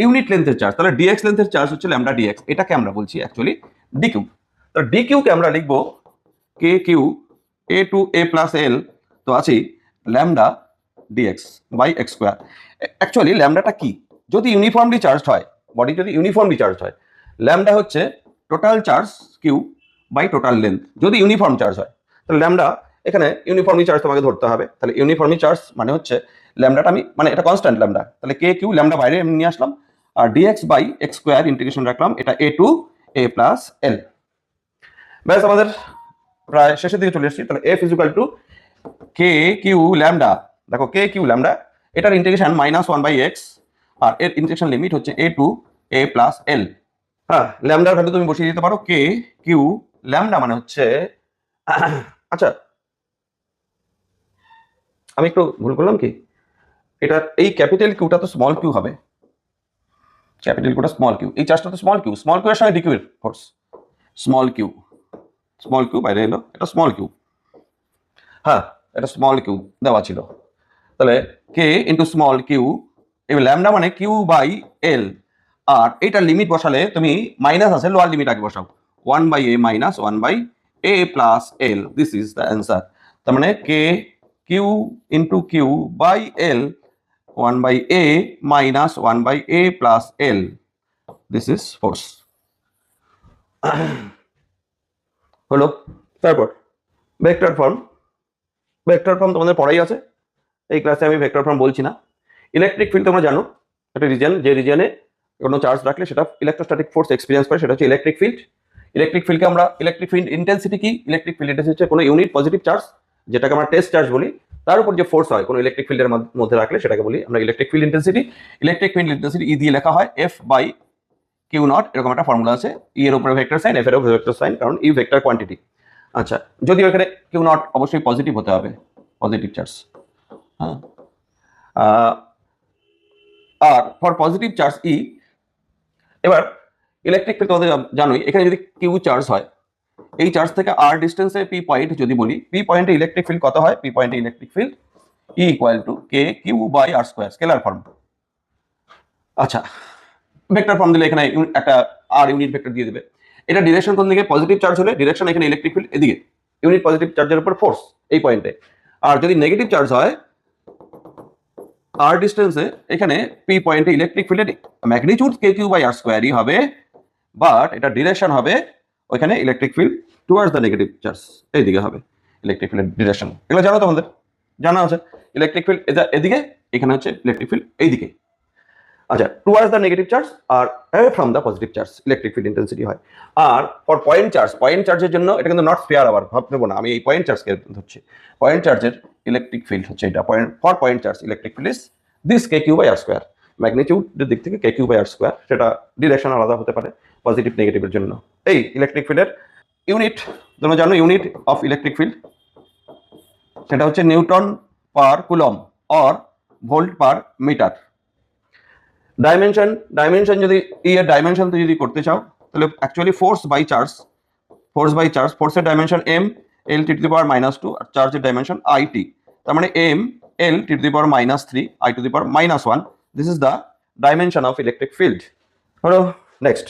ইউনিট লেন্থের চার্জ, তাহলে ডিএক্স লেন্থের চার্জ হচ্ছে ল্যামডা ডিএক্স, এটাকে আমরা বলছি অ্যাকচুয়ালি ডিকিউ। তো ডিকিউ কে আমরা লিখবো k q a to a plus L, তো আছি lambda dx by x square. Actually ল্যামডাটা কি, যদি ইউনিফর্মলি চার্জ হয়, বডি যদি ইউনিফর্মলি চার্জ হয়, ল্যামডা হচ্ছে total charge Q by total length, যদি ইউনিফর্ম চার্জ হয়, তাহলে ল্যামডা এখানে ইউনিফর্মলি চার্জ তোমাকে ধরতে হবে। তাহলে ইউনিফর্মলি চার্জ মানে হচ্ছে ল্যামডাটা আমি মানে এটা কনস্ট্যান্ট ল্যামডা, তাহলে কে কিউ ল্যামডা বাইরে আমি নিয়ে আসলাম, আর dx by x square integration রাখলাম, এটা এ টু এ প্লাস এল। ব্যাস আমাদের প্রায় শেষের দিকে চলে এসেছি। তাহলে F is equal two K Q lambda, দেখো কে কিউ ল্যামডা, এটার ইন্টিগ্রেশন -1/x, আর এর ইন্টিগ্রেশন লিমিট হচ্ছে এ টু এ প্লাস এল। হ্যাঁ, ল্যামডার ভ্যালু তুমি বসিয়ে দিতে পারো, কে কিউ ল্যামডা মানে হচ্ছে আচ্ছা আমি একটু ভুল করলাম কি, এটা এই ক্যাপিটাল কিউটা তো স্মল কিউ হবে, ক্যাপিটাল কিউটা স্মল কিউ, এই চার্জটা তো স্মল কিউ, স্মল কিউ এর সঙ্গে ডিকিউ ফোর্স, স্মল কিউ বাইরে এলো, এটা স্মল কিউ, হ্যাঁ এটা স্মল কিউ দেওয়া ছিল। তাহলে কে ইন্টু স্মল কিউ, এই ল্যামডা মানে কিউ বাই এল, আর এইটার লিমিট বসালে তুমি মাইনাস আছে, লোয়ার লিমিট আগে বসাও, 1/a minus 1/a plus L, this is the answer. তার মানে k Q into Q by L 1/a minus 1/a plus L, this is force. হলো। তারপর ভেক্টর ফর্ম, ভেক্টর ফর্ম তোমাদের পড়াই আছে, এই ক্লাসে আমি ভেক্টর ফর্ম বলছি না। ইলেকট্রিক ফিল্ড তোমরা জানো, একটা রিজিয়ন, যে রিজিয়নে কোনো চার্জ রাখলে সেটা ইলেকট্রোস্ট্যাটিক ফোর্স এক্সপিরিয়েন্স করে, সেটা হচ্ছে ইলেকট্রিক ফিল্ড। ইলেকট্রিক ফিল্ডকে আমরা ইলেকট্রিক ফিল্ড ইন্টেন্সিটি কি, ইলেকট্রিক ফিল্ড ইন্টেন্সিটি হচ্ছে কোনো ইউনিট পজিটিভ চার্জ, যেটাকে আমরা টেস্ট চার্জ বলি, তার উপর যে ফোর্স হয় কোনো ইলেকট্রিক ফিল্ডের মধ্যে রাখলে সেটাকে বলি আমরা electric field intensity. Electric field intensity E দিয়ে লেখা হয় এফ বাই কিউ নট, এরকম একটা ফর্মুলা আছে, ই এর উপরে ভেক্টর সাইন, এফ এর উপরে ভেক্টর সাইন, কারণ ই ভেক্টর কোয়ান্টিটি। আচ্ছা, যদিও এখানে কিউ নট অবশ্যই পজিটিভ হতে হবে, পজিটিভ চার্জ, হ্যাঁ। আর ফর পজিটিভ চার্জ ই, এবার ইলেকট্রিক ফিল্ড তোমাদের জানোই, এখানে যদি কিউ চার্জ হয়, এই চার্জ থেকে আর ডিস্টেন্সে পি পয়েন্ট যদি বলি, পি পয়েন্টে ইলেকট্রিক ফিল্ড কত হয়, পি পয়েন্টে electric field E equal to K Q by R square, scalar form. আচ্ছা, ভেক্টর ফর্ম দিলে এখানে একটা আর ইউনিট ভেক্টর দিয়ে দেবে, এটা ডিরেকশন কোন দিকে, পজিটিভ চার্জ হলে ডিরেকশন এখানে ইলেকট্রিক ফিল্ড এদিকে, ইউনিট পজিটিভ চার্জের উপর ফোর্স এই পয়েন্টে। আর যদি নেগেটিভ চার্জ হয় আর ডিস্টেন্সে, এখানে পি পয়েন্টে ইলেকট্রিক ফিল্ডের ম্যাগনিটিউড কে কিউ বাই আর স্কোয়ারই হবে, বাট এটা ডিরেকশন হবে ওইখানে electric field towards the negative charge, এইদিকে হবে ইলেকট্রিক ফিল্ডের ডিরেকশন। এগুলো জানো তোমাদের, জানা আছে, ইলেকট্রিক ফিল্ড এদিকে, এখানে হচ্ছে ইলেকট্রিক ফিল্ড এইদিকে। আচ্ছা, টুয়ার্ডস দ্য নেগেটিভ চার্জ আর away from the positive charge electric field intensity হয়। আর ফর পয়েন্ট চার্জ, পয়েন্ট চার্জের জন্য এটা কিন্তু নট স্ফিয়ার, আবার ভাববো না আমি এই পয়েন্ট চার্জকে ধরছি, পয়েন্ট চার্জের ইলেকট্রিক ফিল্ড হচ্ছে এটা, point for point charge electric field is this k Q by R square, ম্যাগনিটিউডের দিক থেকে k Q by R square, সেটা ডিরেকশন আলাদা হতে পারে পজিটিভ নেগেটিভের জন্য। এই ইলেকট্রিক ফিল্ডের ইউনিট তোমরা জানো, ইউনিট অফ ইলেকট্রিক ফিল্ড সেটা হচ্ছে newton per coulomb or volt per metre. Dimension যদি এর ডাইমেনশন তো যদি করতে চাও, তাহলে অ্যাকচুয়ালি ফোর্স বাই চার্জ, ফোর্সের dimension M L T to the power -2, আর চার্জের ডাইমেনশন আই টি, তার মানে M L T to the power -3 I to the power -1, this is the dimension of electric field. হলো। Next,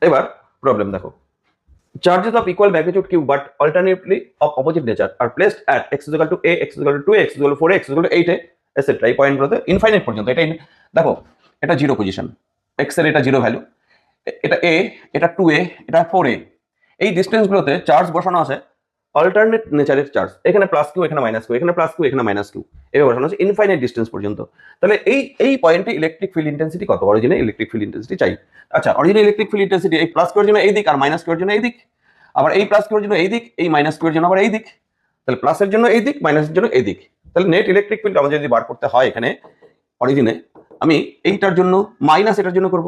এবার problem দেখো, charges of equal magnitude q but alternately of opposite nature are placed at x is equal to a, x is equal to 2a, x is equal to 4a, x is equal to 8a, etc. এই পয়েন্টগুলোতে infinite পর্যন্ত, এটা দেখো এটা zero position, x এর এটা zero value, এটা a, এটা 2a, এটা 4a, এই ডিস্টেন্সগুলোতে চার্জ বসানো আছে অল্টারনেট নেচারের চার্জ, এখানে প্লাস কিউ, এখানে মাইনাস কিউ, এখানে প্লাস কিউ, এখানে মাইনাস কিউ, এভাবে বসানো আছে ইনফাইনাইট ডিস্টেন্স পর্যন্ত। তাহলে এই পয়েন্টে ইলেকট্রিক ফিল্ড ইন্টেন্সিটি কত, অরিজিনাল ইলেকট্রিক ফিল্ড ইন্টেন্সিটি চাই। আচ্ছা, অরিজিনাল ইলেকট্রিক ফিল্ড ইন্টেন্সিটি এই প্লাস কিউর জন্য এই দিক, আর মাইনাস কিউর জন্য এই দিক, আবার এই প্লাস কিউর জন্য এই দিক, এই মাইনাস কিউর জন্য আবার এই দিক, তাহলে প্লাসের জন্য এই দিক, মাইনাসের জন্য এই দিক, তাহলে নেট ইলেকট্রিক ফিল্ড আমাদের যদি বার করতে হয় এখানে অরিজিনে, আমি এইটার জন্য মাইনাস এটার জন্য করব,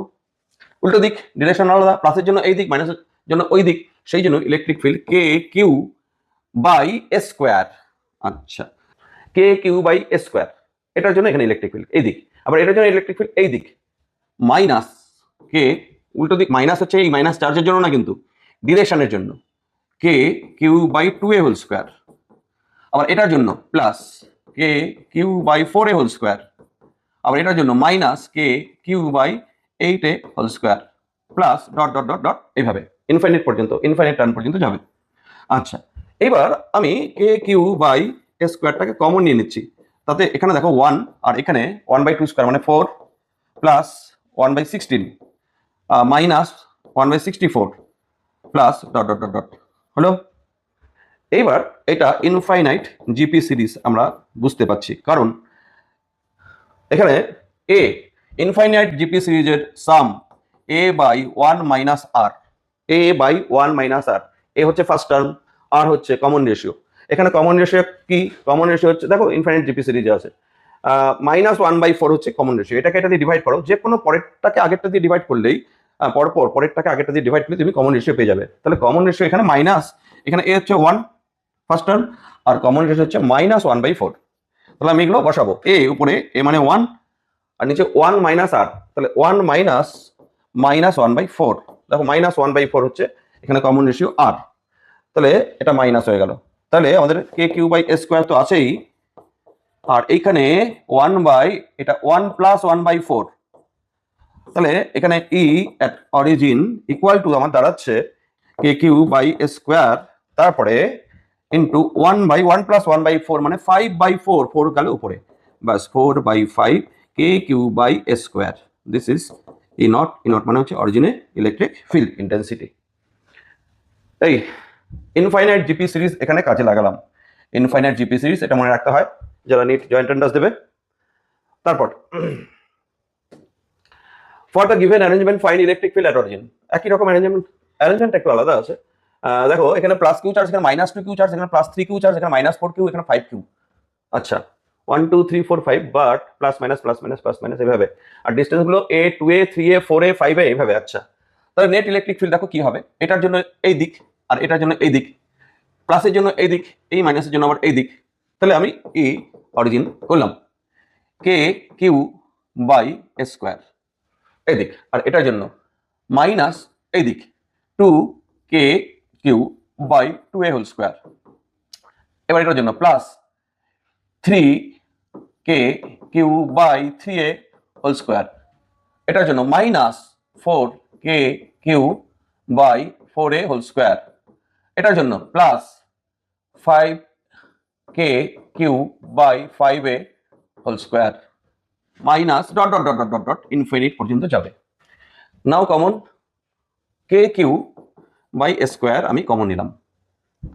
উল্টো দিক ডিরেকশন আলাদা, প্লাসের জন্য এই দিক, মাইনাসের জন্য ওই দিক, সেই জন্য electric field K Q by A square. আচ্ছা, K Q by A square, এটার জন্য এখানে ইলেকট্রিক ফিল্ড এই দিক, আবার এটার জন্য ইলেকট্রিক ফিল্ড এই দিক, মাইনাস কে উল্টো দিক, মাইনাস হচ্ছে এই মাইনাস চার্জের জন্য না কিন্তু ডিরেকশনের জন্য, k Q by 2a whole square, আবার এটার জন্য plus k Q by 4a whole square, আবার এটার জন্য minus k Q by 8a whole square, plus dot dot dot dot, এইভাবে ইনফাইনাইট পর্যন্ত, ইনফাইনাইট টার্ম পর্যন্ত যাবে। আচ্ছা, এবার আমি কে কিউ বাই এ স্কোয়ারটাকে কমন নিয়ে নিচ্ছি, তাতে এখানে দেখো 1, আর এখানে 1/2 স্কোয়ার মানে 4, plus 1/16 minus 1/64, plus dot dot dot dot, হলো। এইবার এটা ইনফাইনাইট জিপি সিরিজ আমরা বুঝতে পারছি, কারণ এখানে এ ইনফাইনাইট জিপি সিরিজের sum a by one minus r, a by one minus r, a হচ্ছে ফার্স্ট টার্ম, আর হচ্ছে কমন রেশিও। এখানে কমন রেশিও কি? কমন রেশিও হচ্ছে, দেখো ইনফাইনাইট জিপি সিরিজে আছে -1/4 হচ্ছে কমন রেশিও। এটাকে এটা দিয়ে ডিভাইড করো, যে কোনো পরেরটাকে আগেরটা দিয়ে ডিভাইড করলেই পরেরটাকে আগেরটা দিয়ে ডিভাইড করলে তুমি কমন রেশিও পেয়ে যাবে। তাহলে কমন রেশিও এখানে মাইনাস, এখানে এ হচ্ছে 1 ফার্স্ট টার্ম, আর কমন রেশিও হচ্ছে -1/4। তাহলে আমি এগুলো বসাবো, এ উপরে এ মানে 1 আর নিচে 1 মাইনাস আর, তাহলে 1 মাইনাস -1/4। দেখো -1/4 হচ্ছে এখানে কমন রেশিও আর, তাহলে এটা মাইনাস হয়ে গেল। তাহলে আমাদের k3/a² তো আছেই, আর এইখানে 1 বাই এটা 1 প্লাস 1/4, তাহলে এখানে ই অ্যাট অরিজিন ইকুয়াল টু আমার দাঁড়াচ্ছে k3/a², তারপরে ইন্টু 1/1 প্লাস 1/4 মানে 5/4, 4 গেল উপরে, বাস 4/5 k3/a²। This is E not, E not মানে হচ্ছে অরিজিনে ইলেকট্রিক ফিল্ড ইন্টেন্সিটি। এই ইনফাইনাইট জিপি সিরিজ এখানে কাজে লাগালাম। ইনফাইনাইট জিপি সিরিজ এটা মনে রাখতে হয় যারা নিট জয়েন্ট এন্ট্রান্স দেবে। তারপর for the given arrangement find electric field at origin. একই রকম অ্যারেঞ্জমেন্ট একটু আলাদা আছে। দেখো এখানে প্লাস কিউ চার্জ, এখানে -2 কিউ চার্জ, এখানে +3 কিউ চার্জ, এখানে -4 কিউ, এখানে 5 কিউ। আচ্ছা 1 2 3 4 5, বাট প্লাস মাইনাস এভাবে, আর ডিস্টেন্স গুলো a 2a 3a 4a 5a এইভাবে। আচ্ছা তাহলে নেট ইলেকট্রিক ফিল্ড দেখো কি হবে, এটার জন্য এই দিক, আর এটার জন্য এই দিক, প্লাসের জন্য এই দিক, এই মাইনাসের জন্য আবার এই দিক। তাহলে আমি ই অরিজিন করলাম k3/a² এই দিক, আর এটার জন্য মাইনাস এই দিক 2k3/2a²। এবার এটার জন্য প্লাস 3k3/3a², এটার জন্য মাইনাস 4k3/4a², এটার জন্য plus 5k3/5a² minus dot dot dot dot dot dot infinite পর্যন্ত যাবে। নাও কমন k3/a² আমি কমন নিলাম,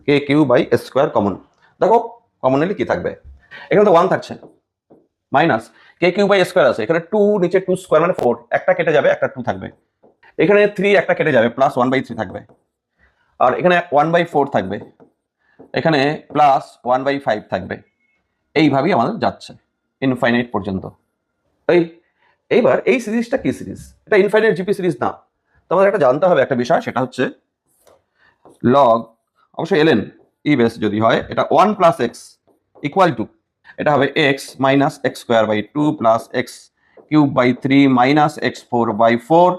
k3/a² কমন। দেখো কমন নিলে কি থাকবে, এখানে তো 1 থাকছে, মাইনাস k3/a² আছে, এখানে 2 নিচে 2² মানে 4, একটা কেটে যাবে, একটা 2 থাকবে, এখানে 3 একটা কেটে যাবে, প্লাস 1/3 থাকবে, আর এখানে 1/4 থাকবে, এখানে প্লাস 1/5 থাকবে। এইভাবেই আমাদের যাচ্ছে ইনফাইনাইট পর্যন্ত। এইবার এই সিরিজটা কি সিরিজ? এটা ইনফাইনাইট জিপি সিরিজ না। তোমাদের একটা জানতে হবে একটা বিষয়, সেটা হচ্ছে লগ, অবশ্যই ln ই বেস যদি হয়, এটা 1 প্লাস এক্স ইকুয়াল টু, এটা হবে x minus x²/2 plus x³/3 minus x4/4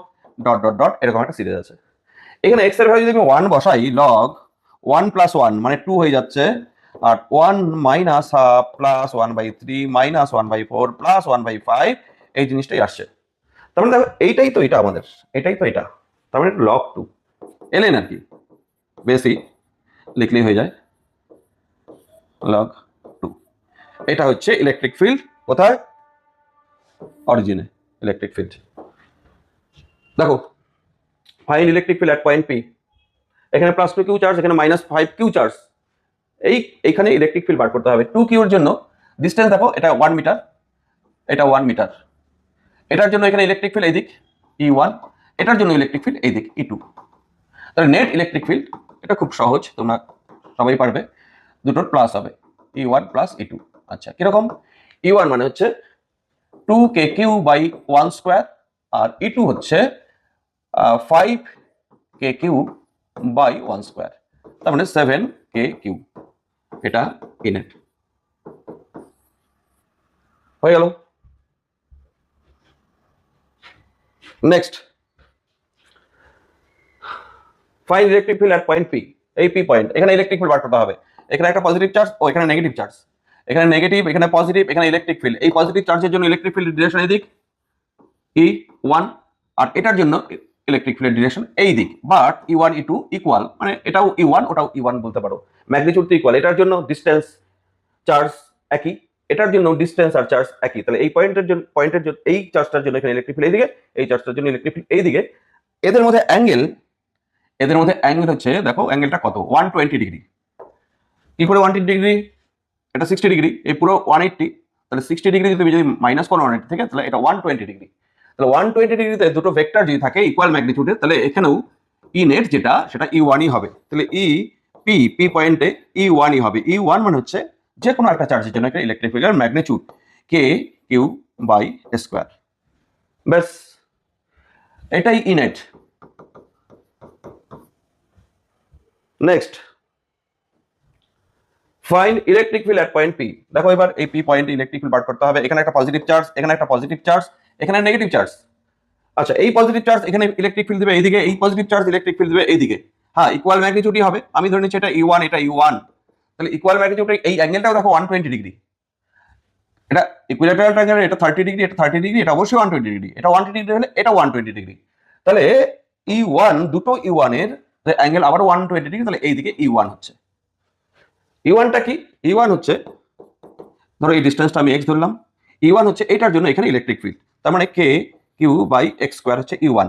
dot dot dot, এরকম একটা সিরিজ আছে। এখানে x এর ভ্যালু যদি আমি 1 বসাই, লগ 1 প্লাস 1 মানে 2 হয়ে যাচ্ছে, আর 1 minus half plus 1/3 minus 1/4 plus 1/5, এই জিনিসটাই আসছে। তার মানে দেখো এইটাই তো এটা আমাদের, এটাই তো এটা, তার মানে লগ 2 ln আর কি, বেশি লিখলেই হয়ে যায় লগ 2। এটা হচ্ছে ইলেকট্রিক ফিল্ড, কোথায়? অরিজিনে ইলেকট্রিক ফিল্ড। দেখো find electric field at point P, এখানে +2 কিউ চার্জ, এখানে -5 কিউ চার্জ, এইখানে ইলেকট্রিক ফিল্ড বার করতে হবে। 2 কিউর জন্য ডিসটেন্স দেখো, এটা 1 মিটার, এটা 1 মিটার, এটার জন্য এখানে ইলেকট্রিক ফিল্ড এই দিক E1, এটার জন্য ইলেকট্রিক ফিল্ড এই দিক E2। তাহলে নেট ইলেকট্রিক ফিল্ড এটা খুব সহজ, তোমরা সবাই পারবে, দুটোর প্লাস হবে E1 প্লাস E2। আচ্ছা কিরকম? E1 মানে হচ্ছে 2k3/1², আর E2 হচ্ছে 5k3/1², তার মানে 7k3। এটা ইনেট হয়ে গেল। Next find electric field at point P. এই পি পয়েন্ট, এখানে ইলেকট্রিক ফিল্ড বার করতে হবে। এখানে একটা পজিটিভ চার্জ, ও এখানে নেগেটিভ চার্জ, এখানে নেগেটিভ, এখানে পজিটিভ, এখানে ইলেকট্রিক ফিল্ড। এই পজিটিভ চার্জের জন্য ইলেকট্রিক ফিল্ড ডিরেকশন এই দিক E1, আর এটার জন্য ইলেকট্রিক ফিল্ড ডিরেকশন এই দিক। বাট E1 E2 ইকুয়াল, মানে এটাও E1 ওটাও E1 বলতে পারো, ম্যাগনিটিউড তো ইকুয়াল। এটার জন্য ডিসটেন্স চার্জ একই, এটার জন্য ডিসটেন্স আর চার্জ একই। তাহলে এই পয়েন্টের জন্য এই চার্জটার জন্য এখানে ইলেকট্রিক ফিল্ড এইদিকে, এই চার্জটার জন্য ইলেকট্রিক ফিল্ড এইদিকে। এদের মধ্যে অ্যাঙ্গেল হচ্ছে, দেখো অ্যাঙ্গেলটা কত, 120 ডিগ্রি। কি করে 180 ডিগ্রি, এটা 60 ডিগ্রি, এই পুরো 180, তাহলে 60 ডিগ্রি তুমি যদি মাইনাস করো 180 থেকে, তাহলে এটা 120 ডিগ্রি। তাহলে 120 ডিগ্রিতে দুটো ভেক্টর যদি থাকে ইকুয়াল ম্যাগনিটিউডে, তাহলে এখানেও ই নেট যেটা সেটা E1ই হবে। তাহলে পি পয়েন্টে E1ই হবে। E1 মানে হচ্ছে যে কোনো একটা চার্জের জন্য একটা ইলেকট্রিক ফিল্ডের magnitude k Q by square. ব্যাস, এটাই E net. Next, find electric field at point P. দেখো এবার এই পি পয়েন্টে ইলেকট্রিক ফিল্ড বার করতে হবে। এখানে একটা পজিটিভ চার্জ, এখানে একটা পজিটিভ চার্জ, এখানে নেগেটিভ চার্জ। আচ্ছা, এই পজিটিভ চার্জ এখানে ইলেকট্রিক ফিল্ড দেবে এইদিকে, এই পজিটিভ চার্জ ইলেকট্রিক ফিল্ড দেবে এইদিকে। হ্যাঁ, ইকুয়াল ম্যাগনিটিউডই হবে। আমি ধরে নিচ্ছি এটা E1, এটা E1, তাহলে ইকুয়াল ম্যাগনিটিউড। এই অ্যাঙ্গেলটাও দেখো 120 ডিগ্রি। এটা ইকুইলেটারাল ট্রায়াঙ্গেল, এটা 30 ডিগ্রি, এটা 30 ডিগ্রি, এটা অবশ্যই 120 ডিগ্রি। এটা 120 ডিগ্রি হলে এটা 120 ডিগ্রি। তাহলে E1, দুটো E1 এর অ্যাঙ্গেল আবার 120 ডিগ্রি, তাহলে এইদিকে E1 হচ্ছে। E1টা কি? E1 হচ্ছে, ধরো এই ডিস্টেন্সটা আমি x ধরলাম। E1 হচ্ছে এটার জন্য এখানে ইলেকট্রিক ফিল্ড, তার মানে k Q by x square হচ্ছে E1।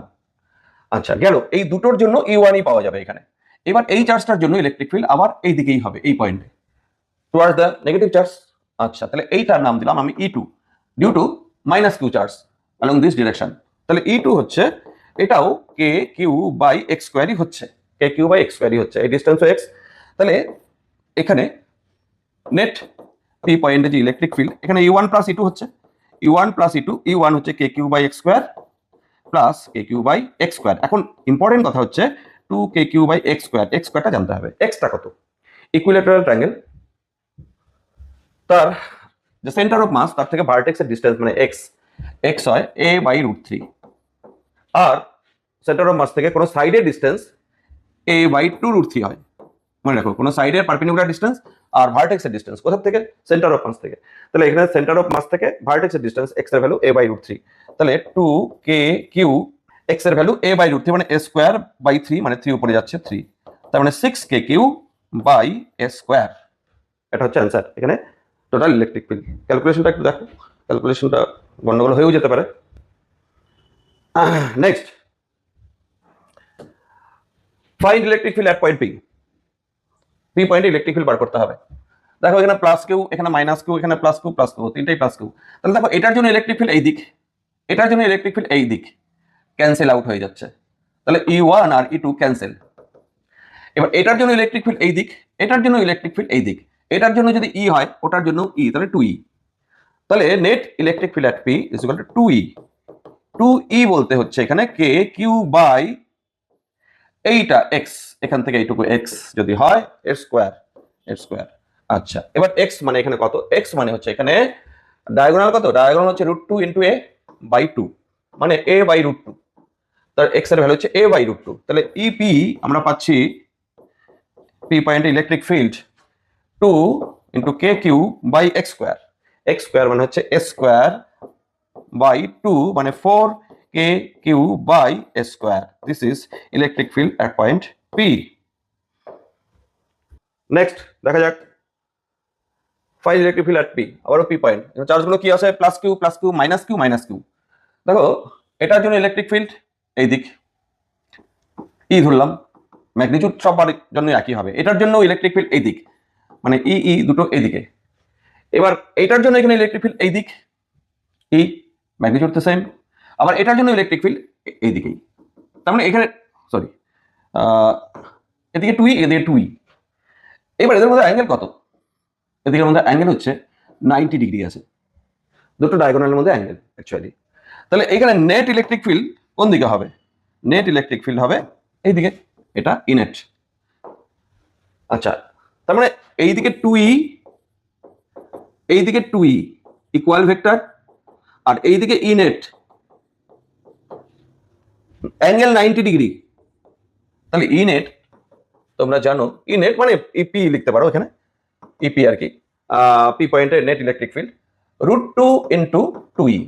আচ্ছা, গেল। এই দুটোর জন্য E1ই পাওয়া যাবে এখানে। এবার এই চার্জটার জন্য ইলেকট্রিক ফিল্ড আবার এই দিকেই হবে, এই পয়েন্টে, টুয়ার্ডস দ্য নেগেটিভ চার্জ। আচ্ছা, তাহলে এইটার নাম দিলাম আমি E2 due to minus Q charge along this direction. তাহলে E2 হচ্ছে, এটাও কে কিউ বাই এক্স স্কোয়ারই হচ্ছে, কে কিউ বাই এক্স স্কোয়ারই হচ্ছে, এই ডিস্টেন্সও এক্স। তাহলে এখানে নেট পি পয়েন্টে যে ইলেকট্রিক ফিল্ড, এখানে E1 প্লাস E2 হচ্ছে, E1 প্লাস E2, E1 হচ্ছে কে Q by x square plus k Q by x square. এখন ইম্পর্টেন্ট কথা হচ্ছে 2 k Q by x square, x স্কোয়ারটা জানতে হবে। এক্সটা কত? ইকুইলেটারাল ট্রায়াঙ্গেল, তার যে সেন্টার অফ মাস তার থেকে ভার্টেক্সের ডিস্টেন্স মানে এক্স হয় a/√3, R centre of mass থেকে কোনো সাইডের ডিস্টেন্স a/2√3 হয়। মনে রাখো, কোনো সাইডের পারপেন্ডিকুলার ডিস্টেন্স আর ভার্টেক্সের ডিস্টেন্স কোথা থেকে? সেন্টার অফ মাস থেকে। তাহলে এখানে সেন্টার অফ মাস থেকে ভার্টেক্সের ডিস্টেন্স এক্স এর ভ্যালু a/√3, তাহলে 2 কে কিউ এক্স এর ভ্যালু a/√3 মানে a স্কোয়ার বাই 3, মানে 3 উপরে যাচ্ছে 3, তার মানে 6 কে কিউ বাই a স্কোয়ার। এটা হচ্ছে অ্যান্সার এখানে টোটাল ইলেকট্রিক ফিল্ড। ক্যালকুলেশনটা একটু দেখো, ক্যালকুলেশনটা গন্ডগোল হয়েও যেতে পারে। Next, find electric field at point P. P পয়েন্টে ইলেকট্রিক ফিল্ড বার করতে হবে। দেখো এখানে প্লাস কিউ, এখানে মাইনাস কিউ, এখানে প্লাস কিউ, প্লাস কিউ, তিনটাই প্লাস কিউ। তাহলে দেখো এটার জন্য ইলেকট্রিক ফিল্ড এই দিক, এটার জন্য ইলেকট্রিক ফিল্ড এই দিক, ক্যান্সেল আউট হয়ে যাচ্ছে। তাহলে E1 আর E2 ক্যান্সেল। এবার এটার জন্য ইলেকট্রিক ফিল্ড এই দিক, এটার জন্য ইলেকট্রিক ফিল্ড এই দিক, এটার জন্য যদি E হয় ওটার জন্য E, তাহলে 2E। তাহলে net electric field at P is equal two 2E। 2E বলতে হচ্ছে এখানে কে কিউ বাই এইটা এক্স, এখান থেকে এইটুকু এক্স যদি হয় এর স্কোয়ার। আচ্ছা, এবার এক্স মানে এখানে কত? এক্স মানে হচ্ছে এখানে ডায়াগোনাল কত? ডায়াগোনাল হচ্ছে √2 ইন্টু a/2, মানে a/√2। তার এক্স এর ভ্যালু হচ্ছে a/√2। তাহলে ইপি আমরা পাচ্ছি, পি পয়েন্টে electric field 2 into k Q by x square. X square মানে হচ্ছে এ স্কোয়ার বাই 2, মানে 4 k Q by A square. This is electric field at point P. Next দেখা যাক, find electric field at P. আবারও P point, চার্জগুলো কি আছে? Plus q, plus q, minus q, minus q. দেখো এটার জন্য ইলেকট্রিক ফিল্ড এই দিক, ই ধরলাম, ম্যাগনিটিউড সবার জন্য একই হবে। এটার জন্য ইলেকট্রিক ফিল্ড এই দিক, মানে ই দুটো এইদিকে। এবার এটার জন্য এখানে ইলেকট্রিক ফিল্ড এই দিক, ই ম্যাগনিটিউড তো সেম। আবার এটার জন্য ইলেকট্রিক ফিল্ড এই দিকেই, তার মানে এখানে সরি এদিকে 2E, এদিকে 2E। এবার এদের মধ্যে অ্যাঙ্গেল কত? এদিকের মধ্যে অ্যাঙ্গেল হচ্ছে 90 ডিগ্রি আছে, দুটো ডায়াগোনালের মধ্যে অ্যাঙ্গেল অ্যাকচুয়ালি। তাহলে এখানে নেট ইলেকট্রিক ফিল্ড কোন দিকে হবে? নেট ইলেকট্রিক ফিল্ড হবে এইদিকে, এটা ইনেট। আচ্ছা, তার মানে এইদিকে 2E, এইদিকে 2E ইকুয়াল ভেক্টর, আর এইদিকে ইনেট অ্যাঙ্গেল 90 ডিগ্রি। তাহলে ইনেট তোমরা জানো, ইনেট মানে ইপি লিখতে পারো এখানে, ইপি আর কি, পি পয়েন্টের net electric field √2 into 2E।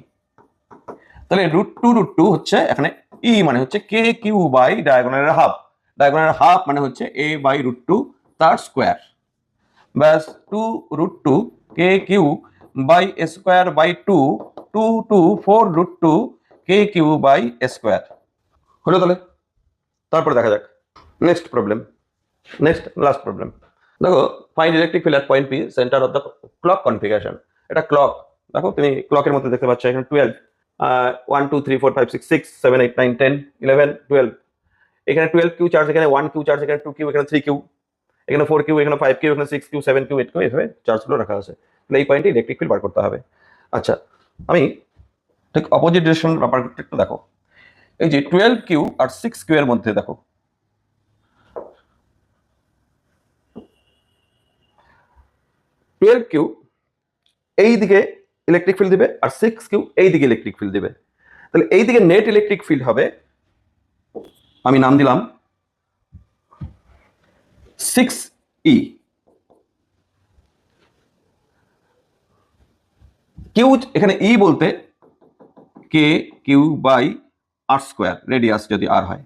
তাহলে √2 হচ্ছে এখানে ই মানে হচ্ছে কে কিউ বাই ডায়াগোনালের হাফ, ডায়াগোনালের হাফ মানে হচ্ছে a/√2 তার স্কোয়ার, ব্যাস 2√2 k Q by A square by 2, 4√2 k Q by A square হলো। তাহলে তারপরে দেখা যাক next problem, next last problem. দেখো find electric field at point P centre of the clock configuration. এটা ক্লক, দেখো তুমি ক্লকের মধ্যে দেখতে পাচ্ছ এখানে 12 1 2 3 4 5 6 6 7 8 9 10 11 12, এখানে 12 কিউ চার্জ, এখানে 1 কিউ চার্জ, এখানে 2 কিউ, এখানে 3 কিউ, এখানে 4 কিউ, এখানে 5 কিউ, এখানে 6 কিউ 7 কিউ 8 কিউ, এভাবে চার্জগুলো রাখা আছে। তাহলে এই পয়েন্টে ইলেকট্রিক ফিল্ড বার করতে হবে। আচ্ছা, আমি ঠিক অপোজিট ডিরেকশন ব্যাপারটা একটু দেখো। এই যে 12 কিউ আর 6 কিউ এর মধ্যে দেখো 12 কিউ এই দিকে ইলেকট্রিক ফিল্ড দিবে আর 6 কিউ এই দিকে ইলেকট্রিক ফিল্ড দিবে। তাহলে এই দিকে নেট ইলেকট্রিক ফিল্ড হবে, আমি নাম দিলাম 6E। কিউ এখানে ই বলতে k Q by R square, radius যদি আর হয়,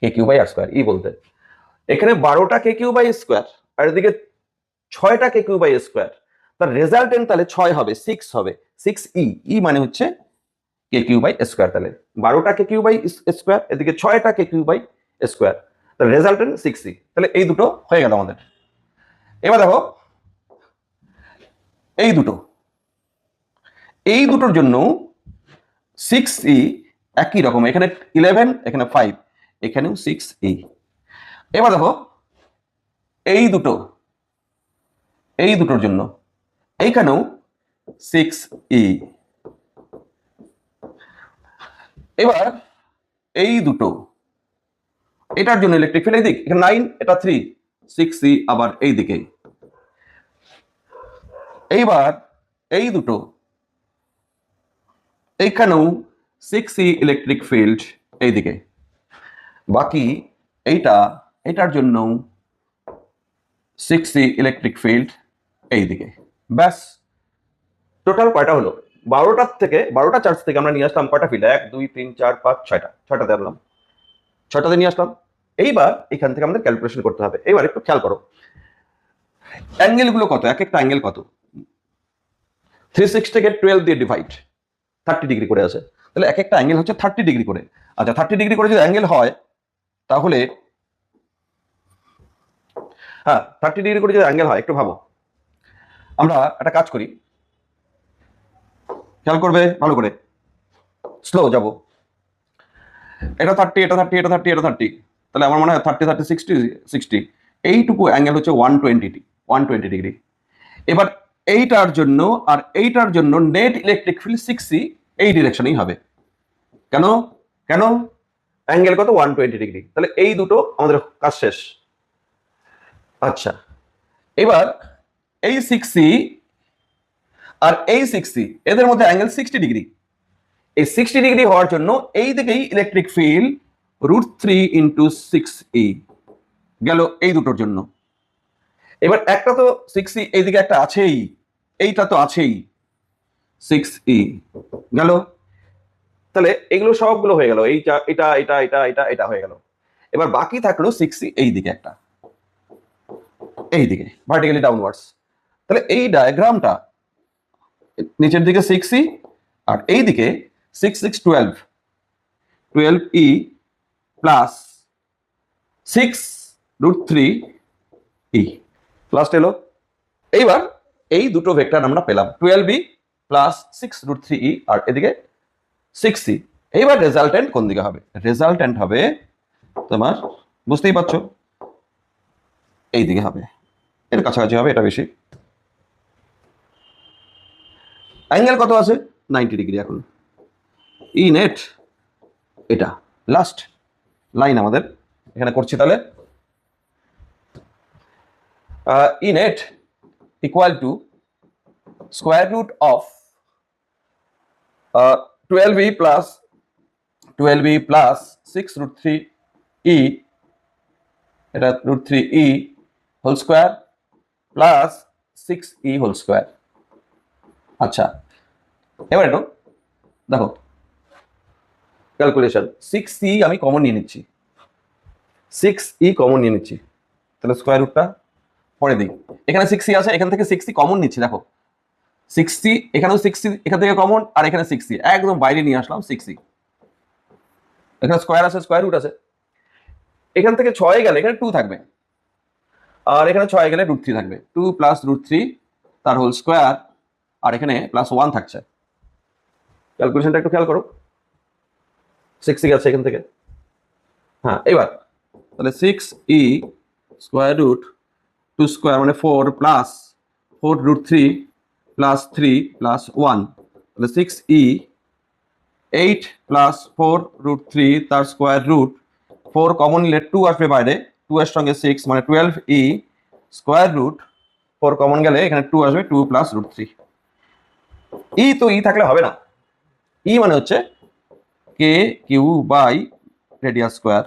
k Q by R square E বলতে। এখানে 12টা কে কিউ বাই স্কোয়ার আর এদিকে 6টা কে কিউ বাই স্কোয়ার, তার রেজাল্টেন্ট তাহলে 6 হবে, 6 হবে, 6E। ই মানে হচ্ছে কে কিউ বাই স্কোয়ার। তাহলে 12টা কে কিউ বাই স্কোয়ার, এদিকে 6টা কে কিউ বাই স্কোয়ার, তাহলে রেজাল্টেন্ট 6E। তাহলে এই দুটো হয়ে গেল আমাদের। এবার দেখো এই দুটোর জন্য 6E একই রকম, এখানে 11, এখানে 5, এখানেও 6E। এবার দেখো এই দুটোর জন্য এইখানেও 6E। এবার এই দুটো এটার জন্য ইলেকট্রিক ফিল্ড এই দিক, এখানে 9, এটা 3, 6E আবার এই দিকে। এইবার এই দুটো এইখানেও 6E ইলেকট্রিক ফিল্ড এইদিকে, বাকি এটার জন্য 6E ইলেকট্রিক ফিল্ড এইদিকে। ব্যাস, টোটাল কয়টা হলো? 12টা চার্জ থেকে আমরা নিয়ে আসলাম কয়টা ফিল্ড? 1 2 3 4 5 6টা আনলাম, 6টাতে নিয়ে আসলাম। এইবার এখান থেকে আমাদের ক্যালকুলেশন করতে হবে। এবার একটু খেয়াল করো অ্যাঙ্গেল গুলো কত, এক একটা অ্যাঙ্গেল কত। 360 কে 12 দিয়ে ডিভাইড, 30 ডিগ্রি করে আছে, তাহলে এক একটা অ্যাঙ্গেল হচ্ছে 30 ডিগ্রি করে। আচ্ছা 30 ডিগ্রি করে যদি অ্যাঙ্গেল হয় তাহলে, হ্যাঁ 30 ডিগ্রি করে যদি অ্যাঙ্গেল হয়, একটু ভাবো, আমরা একটা কাজ করি, খেয়াল করবে ভালো করে, স্লো যাব। এটা 30, এটা 30, এটা 30, এটা 30, তাহলে আমার মনে হয় 30 30 60 60, এইটুকু অ্যাঙ্গেল হচ্ছে 120 ডিগ্রি। এবার এইটার জন্য আর এইটার জন্য নেট ইলেকট্রিক ফিল্ড 6E এই ডিরেকশনেই হবে। কেন কেন অ্যাঙ্গেল কত? 120 ডিগ্রি। তাহলে এই দুটো আমাদের কাজ শেষ। আচ্ছা, এবার এই 6E আর এই 6E এদের মধ্যে অ্যাঙ্গেল 60 ডিগ্রি। এই 60 ডিগ্রি হওয়ার জন্য এই দিকেই ইলেকট্রিক ফিল্ড √3 × 6E গেল এই দুটোর জন্য। এবার একটা তো 6E এইদিকে একটা আছেই, এইটা তো আছেই 6E গেল। তাহলে এগুলো সবগুলো হয়ে গেল, এটা এটা এটা এটা এটা এটা হয়ে গেল। এবার বাকি থাকলো 6E এইদিকে একটা, এইদিকে ভার্টিক্যালি ডাউনওয়ার্ডস। তাহলে এই ডায়াগ্রামটা নিচের দিকে 6E আর এইদিকে 6 6 12, 12E প্লাস 6 √3E লাস্ট এলো। এইবার এই দুটো ভেক্টর আমরা পেলাম, 12E প্লাস 6 √3E আর এদিকে 6E। এইবার রেজাল্টেন্ট কোন দিকে হবে? রেজাল্টেন্ট হবে তোমার, বুঝতেই পারছো, এই দিকে হবে, এর কাছাকাছি হবে, এটা বেশি। অ্যাঙ্গেল কত আছে? 90 ডিগ্রি। এখন ই নেট, এটা লাস্ট লাইন আমাদের এখানে করছি। তাহলে E net equal to square root of 12E plus 6 √3E, এটা √3E whole square plus 6E whole square. আচ্ছা, এবার একটু দেখো ক্যালকুলেশন, 6E আমি কমন নিয়ে নিচ্ছি, 6E কমন নিয়ে নিচ্ছি, তাহলে স্কোয়ার রুটটা পরে দিই। এখানে 6E আছে, এখান থেকে 6E কমন নিচ্ছি, দেখো 6E, এখানেও 6E এখান থেকে কমন, আর এখানে 6E একদম বাইরে নিয়ে আসলাম 6E। এখানে স্কোয়ার আছে, স্কোয়ার রুট আছে, এখান থেকে 6 গেলে এখানে 2 থাকবে, আর এখানে 6 গেলে √3 থাকবে, 2 প্লাস √3 তার হোল স্কোয়ার, আর এখানে +1 থাকছে। ক্যালকুলেশনটা একটু খেয়াল করো, 6 গেছে এখান থেকে। হ্যাঁ, এবার তাহলে 6e স্কোয়ার রুট 2 স্কোয়ার মানে 4 প্লাস 4√3 প্লাস 3 প্লাস 1, তাহলে 6e 8 প্লাস 4√3 তার স্কোয়ার রুট, 4 কমন নিলে 2 আসবে বাইরে, 2 এর সঙ্গে 6 মানে 12e স্কোয়ার রুট, 4 কমন গেলে এখানে 2 আসবে, 2 প্লাস √3। ই তো ই থাকলে হবে না, ই মানে হচ্ছে কে Q by radius square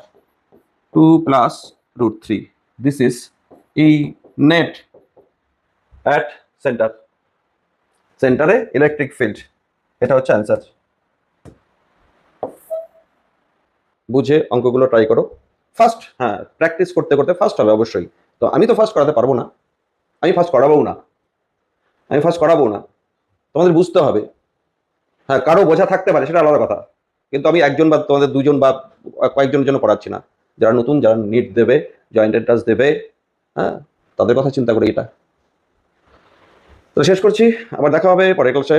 2 plus √3, this is E net at centre, সেন্টারে ইলেকট্রিক ফিল্ড, এটা হচ্ছে অ্যান্সার। বুঝে অঙ্কগুলো ট্রাই করো ফার্স্ট। হ্যাঁ, প্র্যাকটিস করতে করতে ফার্স্ট হবে অবশ্যই। তো আমি তো ফার্স্ট করাতে পারবো না, আমি ফার্স্ট করাবো না, তোমাদের বুঝতে হবে। হ্যাঁ, কারো বোঝা থাকতে পারে, সেটা আলাদা কথা, কিন্তু আমি একজন বা তোমাদের দুজন বা কয়েকজনের জন্য পড়াচ্ছি না। যারা নতুন, যারা নিট দেবে, জয়েন্ট এন্ট্রান্স দেবে, হ্যাঁ, তাদের কথা চিন্তা করে এটা। তো শেষ করছি, আবার দেখা হবে পরের ক্লাসে।